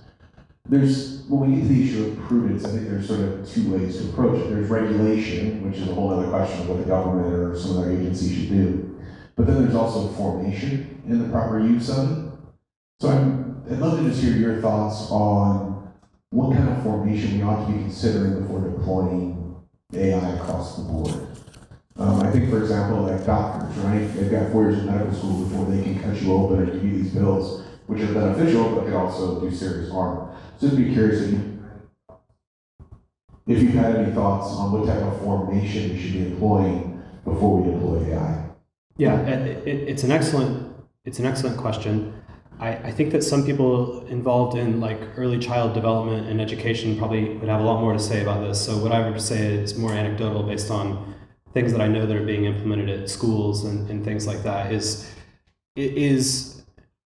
When we get to the issue of prudence, I think there's sort of 2 ways to approach it. There's regulation, which is a whole other question of what the government or some other agency should do. But then there's also formation in the proper use of it. So I'd love to just hear your thoughts on what kind of formation we ought to be considering before deploying AI across the board. I think, for example, like doctors, right? They've got 4 years of medical school before they can cut you open and give you these pills, which are beneficial, but can also do serious harm. So I'd be curious if you've had any thoughts on what type of formation we should be employing before we deploy AI. Yeah, it's an excellent question. I think that some people involved in like early child development and education probably would have a lot more to say about this. So what I would say is more anecdotal based on things that I know that are being implemented at schools and things like that is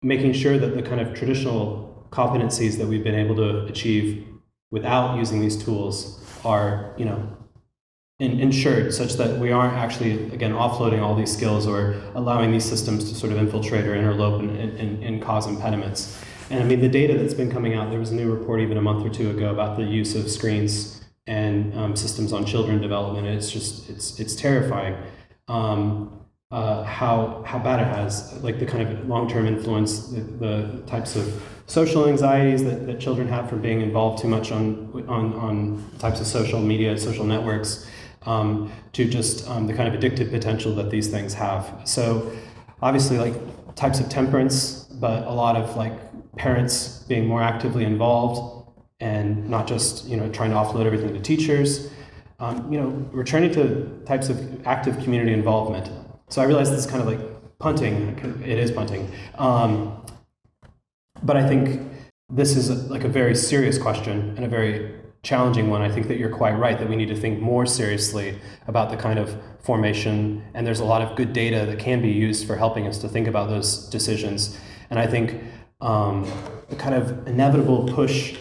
making sure that the kind of traditional competencies that we've been able to achieve without using these tools are, ensured, such that we aren't actually, again, offloading all these skills or allowing these systems to sort of infiltrate or interlope and cause impediments. And I mean, the data that's been coming out, there was a new report even a month or 2 ago about the use of screens and systems on children development. And it's just, it's terrifying how bad it has, like the kind of long-term influence, the types of social anxieties that children have from being involved too much on types of social media, social networks, to just the kind of addictive potential that these things have. So obviously like types of temperance, but a lot of like parents being more actively involved and not just trying to offload everything to teachers. Returning to types of active community involvement. So I realize this is kind of like punting. It is punting. But I think this is like a very serious question and a very challenging one. I think that you're quite right that we need to think more seriously about the kind of formation, and there's a lot of good data that can be used for helping us to think about those decisions. And I think the kind of inevitable push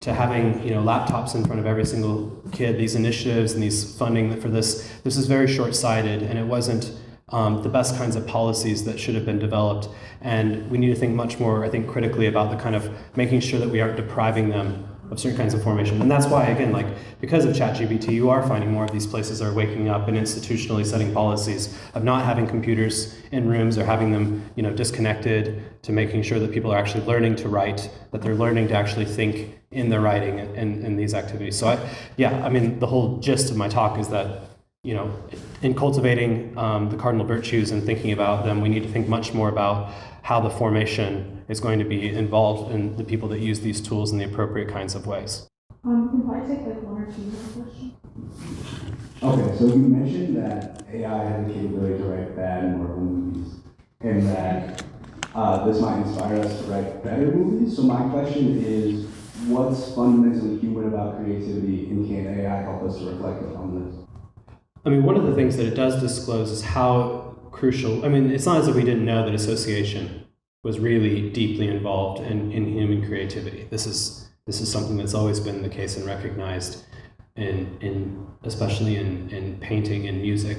to having laptops in front of every single kid, these initiatives and these funding for this is very short-sighted, and it wasn't the best kinds of policies that should have been developed. And we need to think much more, I think, critically about the kind of making sure that we aren't depriving them of certain kinds of formation. And that's why, again, like because of ChatGPT, you are finding more of these places are waking up and institutionally setting policies of not having computers in rooms or having them, disconnected, to making sure that people are actually learning to write, that they're learning to actually think in their writing and these activities. So the whole gist of my talk is that in cultivating the cardinal virtues and thinking about them, we need to think much more about how the formation is going to be involved in the people that use these tools in the appropriate kinds of ways. Can I take like 1 or 2 more questions? Okay, so you mentioned that AI has the capability to write bad and moral movies, and that this might inspire us to write better movies. So my question is, what's fundamentally human about creativity, and can AI help us to reflect upon this? I mean, one of the things that it does disclose is how crucial, it's not as if we didn't know that association was really deeply involved in human creativity. This is This is something that's always been the case and recognized especially in painting and music.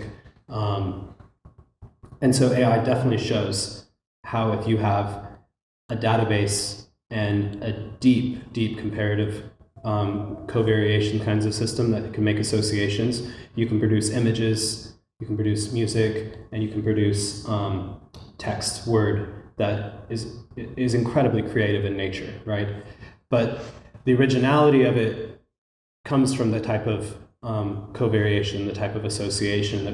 And so AI definitely shows how if you have a database and a deep comparative covariation kinds of system that can make associations, you can produce images, you can produce music, and you can produce text, word, that is incredibly creative in nature, right? But the originality of it comes from the type of covariation, the type of association,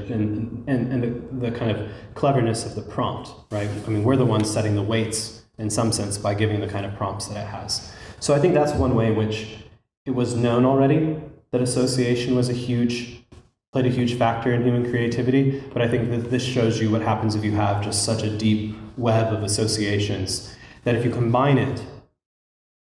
and the kind of cleverness of the prompt, right? I mean, we're the ones setting the weights in some sense by giving the kind of prompts that it has. So I think that's one way in which it was known already that association was played a huge factor in human creativity, but I think that this shows you what happens if you have just such a deep web of associations, that if you combine it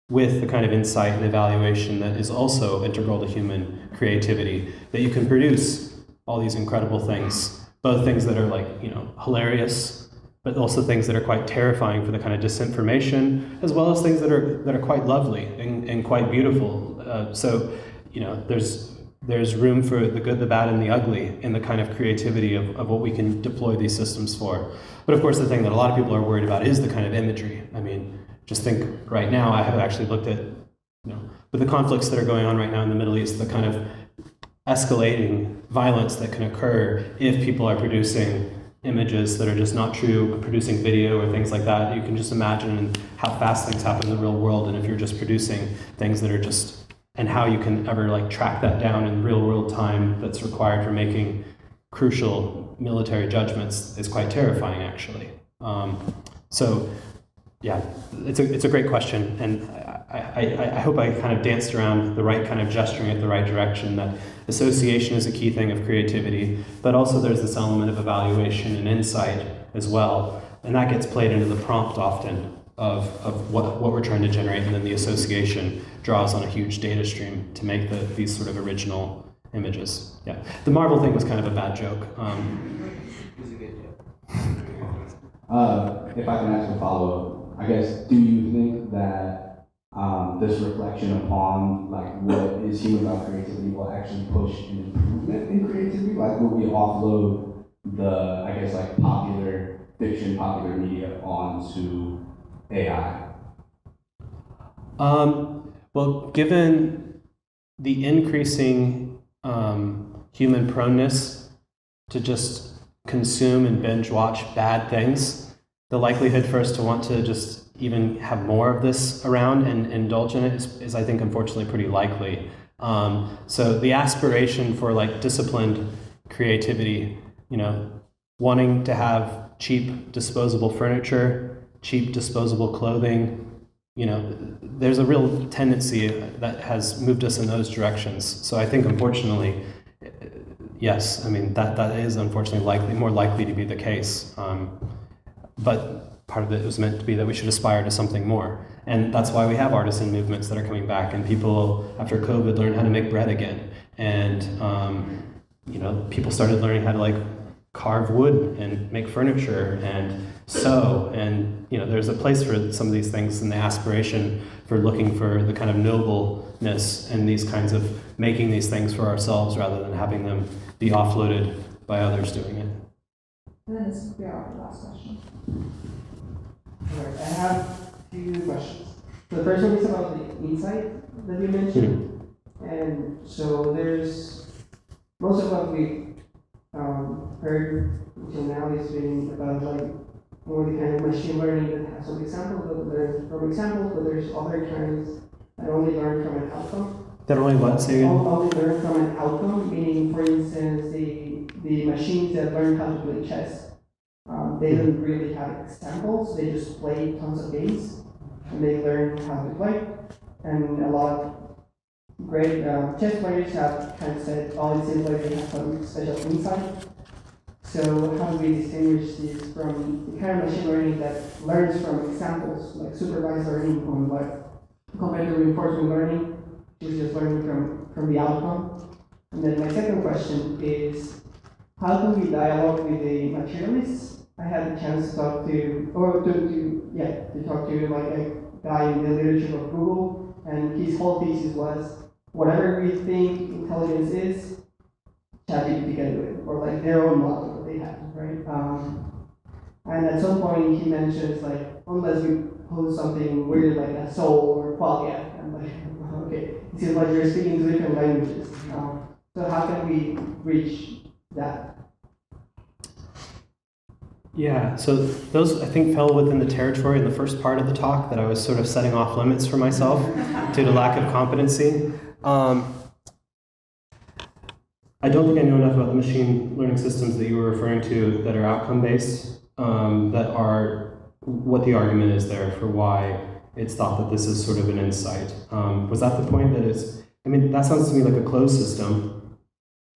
with the kind of insight and evaluation that is also integral to human creativity, that you can produce all these incredible things, both things that are like, hilarious, but also things that are quite terrifying for the kind of disinformation, as well as things that are quite lovely and quite beautiful. So there's room for the good, the bad, and the ugly in the kind of creativity of what we can deploy these systems for. But of course, the thing that a lot of people are worried about is the kind of imagery. I mean, just think right now, I have actually looked at, with the conflicts that are going on right now in the Middle East, the kind of escalating violence that can occur if people are producing images that are just not true, producing video or things like that. You can just imagine how fast things happen in the real world, and if you're just producing things that are just, and how you can ever track that down in real world time that's required for making crucial military judgments is quite terrifying, actually. So yeah, it's a great question, and I hope I kind of danced around the right kind of gesturing at the right direction, that association is a key thing of creativity, but also there's this element of evaluation and insight as well, and that gets played into the prompt often of what we're trying to generate, and then the association draws on a huge data stream to make these sort of original images. Yeah, the Marvel thing was kind of a bad joke. If I can ask a follow-up, I guess, do you think that this reflection upon what is human about creativity will actually push an improvement in creativity? Will we offload the, I guess, popular fiction, popular media onto AI? Well, given the increasing human proneness to just consume and binge watch bad things, the likelihood for us to want to just even have more of this around and indulge in it is I think, unfortunately, pretty likely. So the aspiration for disciplined creativity, wanting to have cheap disposable furniture, cheap disposable clothing, there's a real tendency that has moved us in those directions. So I think, unfortunately, yes, I mean, that is unfortunately more likely to be the case. But part of it was meant to be that we should aspire to something more. And that's why we have artisan movements that are coming back, and people, after COVID, learn how to make bread again. And, people started learning how to carve wood and make furniture and sew. And, there's a place for some of these things, and the aspiration for looking for the kind of nobleness and these kinds of making these things for ourselves rather than having them be offloaded by others doing it. And then this will be our last question. All right, I have two questions. The first one is about the insight that you mentioned. And so there's most of what we heard until now is been about more the kind of machine learning that has some examples that learn from examples, but there's other kinds that only learn from an outcome. That only what? Say again? Only learn from an outcome, meaning, for instance, the machines that learn how to play chess. They don't really have examples, they just play tons of games, and they learn how to play. And a lot of great chess players have kind of said, it seems like they have some special insight. So how do we distinguish this from the kind of machine learning that learns from examples, like supervised learning, compared to reinforcement learning, which is just learning from the outcome? And then my second question is, how can we dialogue with the materialists? I had the chance to talk to talk to a guy in the leadership of Google, And his whole thesis was, whatever we think intelligence is, ChatGPT can do it, or like their own model that they have, right? And at some point he mentions like, unless you pose something weird like a soul or qualia, I'm like, okay, it seems like you're speaking two different languages. So how can we reach that? Yeah, so those I think fell within the territory in the first part of the talk that I was sort of setting off limits for myself due to lack of competency. I don't think I know enough about the machine learning systems that you were referring to that are outcome-based, that are what the argument is there for why it's thought that this is sort of an insight. Was that the point that it's, I mean, that sounds to me like a closed system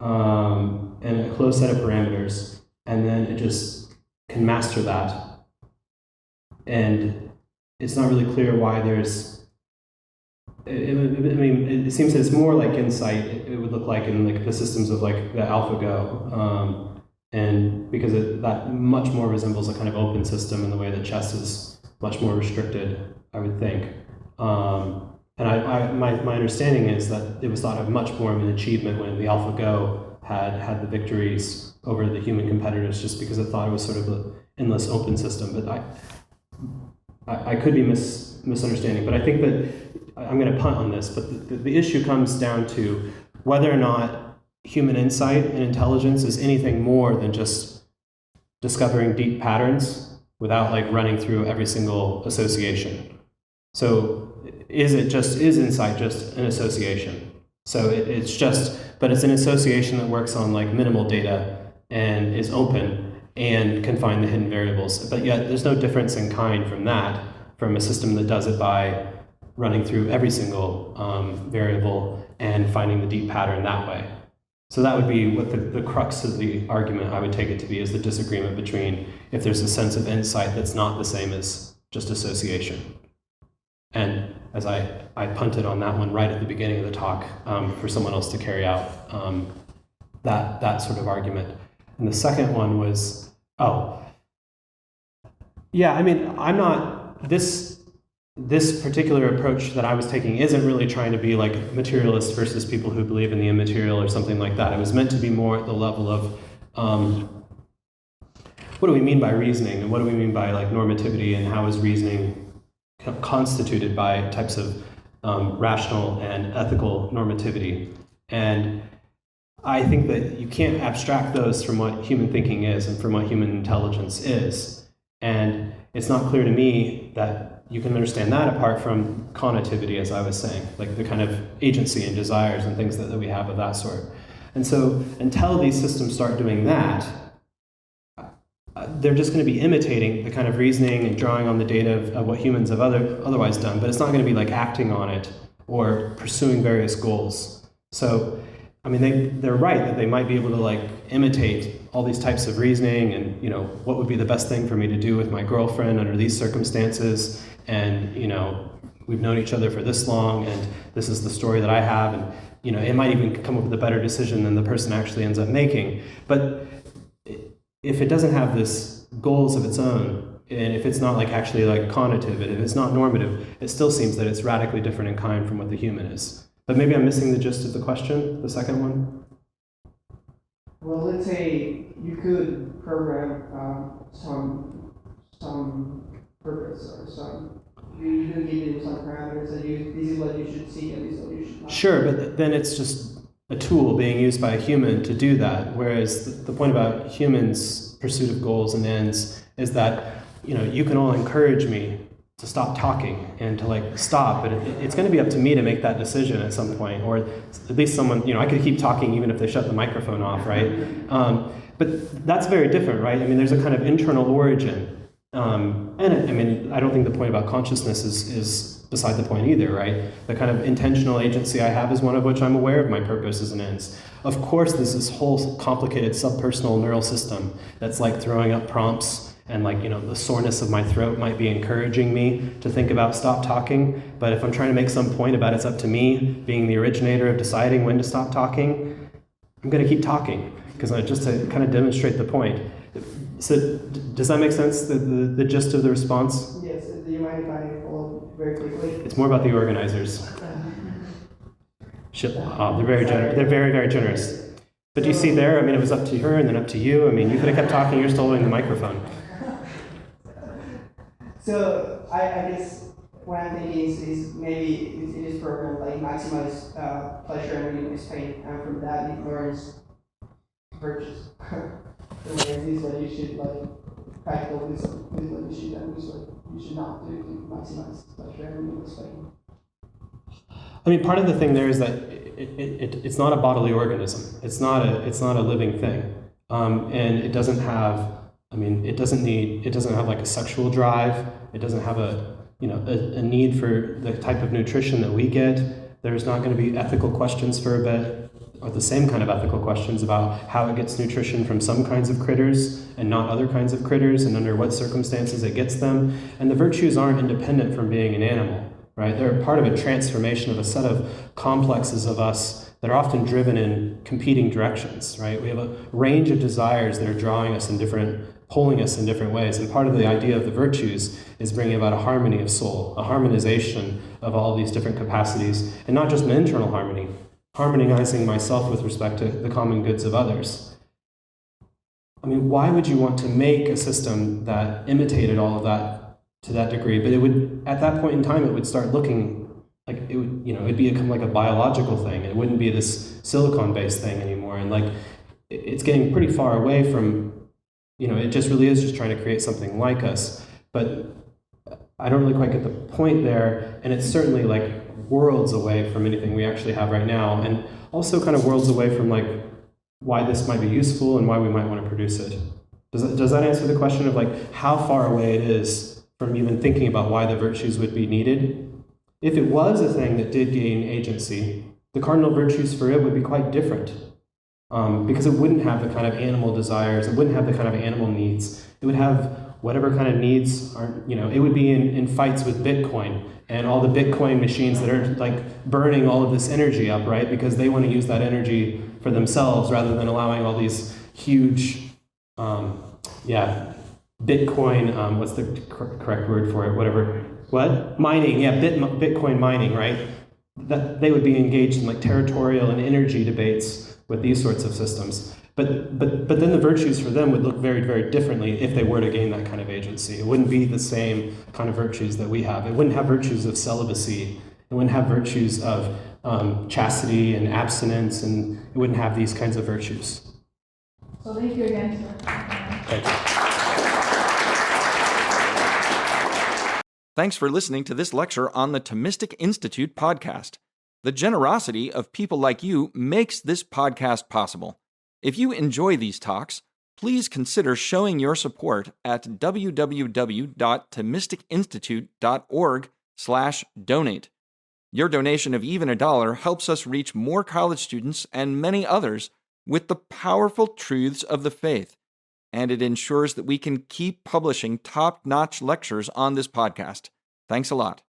and a closed set of parameters, and then it just can master that. And it's not really clear why there's, I mean, it seems that it's more like insight, it would look like in like the systems of like the AlphaGo. And because that much more resembles a kind of open system in the way that chess is much more restricted, I would think. And my understanding is that it was thought of much more of an achievement when the AlphaGo had the victories over the human competitors, just because it thought it was sort of an endless open system. But I could be misunderstanding, but I think that I'm going to punt on this. But the issue comes down to whether or not human insight and intelligence is anything more than just discovering deep patterns without like running through every single association. So is insight just an association? So but it's an association that works on like minimal data and is open and can find the hidden variables. But yet there's no difference in kind from a system that does it by running through every single variable and finding the deep pattern that way. So that would be what the crux of the argument I would take it to be, is the disagreement between if there's a sense of insight that's not the same as just association. And as I punted on that one right at the beginning of the talk for someone else to carry out that sort of argument. And the second one was, I mean, I'm not, this particular approach that I was taking isn't really trying to be like materialist versus people who believe in the immaterial or something like that. It was meant to be more at the level of what do we mean by reasoning, and what do we mean by like normativity, and how is reasoning constituted by types of rational and ethical normativity. And I think that you can't abstract those from what human thinking is and from what human intelligence is. And it's not clear to me that you can understand that apart from cognitivity, as I was saying, like the kind of agency and desires and things that we have of that sort. And so until these systems start doing that, they're just going to be imitating the kind of reasoning and drawing on the data of what humans have otherwise done, but it's not going to be like acting on it or pursuing various goals. So, I mean, they're right that they might be able to like imitate all these types of reasoning and, you know, what would be the best thing for me to do with my girlfriend under these circumstances, and, you know, we've known each other for this long, and this is the story that I have, and, you know, it might even come up with a better decision than the person actually ends up making. But if it doesn't have this goals of its own, and if it's not like actually like cognitive, and if it's not normative, it still seems that it's radically different in kind from what the human is. But maybe I'm missing the gist of the question, the second one. Well, let's say you could program some purpose or some. You could give it some parameters that this is what you should see and this is what you should not. Sure, but then it's just a tool being used by a human to do that. Whereas the point about humans' pursuit of goals and ends is that, you know, you can all encourage me to stop talking and to like stop, but it's going to be up to me to make that decision at some point, or at least someone, you know, I could keep talking even if they shut the microphone off, right? But that's very different, right? I mean, there's a kind of internal origin. And I mean, I don't think the point about consciousness is beside the point either, right? The kind of intentional agency I have is one of which I'm aware of my purposes and ends. Of course, there's this whole complicated subpersonal neural system that's like throwing up prompts, and like, you know, the soreness of my throat might be encouraging me to think about stop talking. But if I'm trying to make some point about it's up to me being the originator of deciding when to stop talking, I'm going to keep talking, because just to kind of demonstrate the point. So does that make sense, the gist of the response? Yes. Do you mind if I follow very quickly? It's more about the organizers. They're very generous. They're very, very generous. But do you see there? I mean, it was up to her and then up to you. I mean, you could have kept talking. You're still holding the microphone. So I guess what I'm thinking is maybe in this program, like maximize pleasure and minimize pain, and from that it learns virtues. So like this what you should like practical wisdom, what you should and this what you should not do to maximize pleasure and minimize pain. I mean, part of the thing there is that it's not a bodily organism. It's not a living thing, and it doesn't have. I mean, it doesn't have like a sexual drive. It doesn't have a need for the type of nutrition that we get. There's not going to be ethical questions for a bit, or the same kind of ethical questions about how it gets nutrition from some kinds of critters and not other kinds of critters, and under what circumstances it gets them. And the virtues aren't independent from being an animal, right? They're part of a transformation of a set of complexes of us that are often driven in competing directions, right? We have a range of desires that are pulling us in different ways. And part of the idea of the virtues is bringing about a harmony of soul, a harmonization of all these different capacities, and not just an internal harmony, harmonizing myself with respect to the common goods of others. I mean, why would you want to make a system that imitated all of that to that degree? But it would, at that point in time, it would start looking like it would, it'd become like a biological thing. It wouldn't be this silicon-based thing anymore. And like, it's getting pretty far away from, it just really is just trying to create something like us. But I don't really quite get the point there. And it's certainly like worlds away from anything we actually have right now. And also kind of worlds away from like why this might be useful and why we might want to produce it. Does that answer the question of like how far away it is from even thinking about why the virtues would be needed? If it was a thing that did gain agency, the cardinal virtues for it would be quite different. Because it wouldn't have the kind of animal desires, it wouldn't have the kind of animal needs. It would have whatever kind of needs are, it would be in fights with Bitcoin and all the Bitcoin machines that are like burning all of this energy up, right? Because they want to use that energy for themselves rather than allowing all these huge, Bitcoin, what's the correct word for it? Whatever. What? Mining, Bitcoin mining, right? That they would be engaged in like territorial and energy debates with these sorts of systems. But then the virtues for them would look very, very differently if they were to gain that kind of agency. It wouldn't be the same kind of virtues that we have. It wouldn't have virtues of celibacy. It wouldn't have virtues of chastity and abstinence, and it wouldn't have these kinds of virtues. So thank you again. Thanks. Thanks for listening to this lecture on the Thomistic Institute podcast. The generosity of people like you makes this podcast possible. If you enjoy these talks, please consider showing your support at www.thomisticinstitute.org/donate. Your donation of even $1 helps us reach more college students and many others with the powerful truths of the faith, and it ensures that we can keep publishing top-notch lectures on this podcast. Thanks a lot.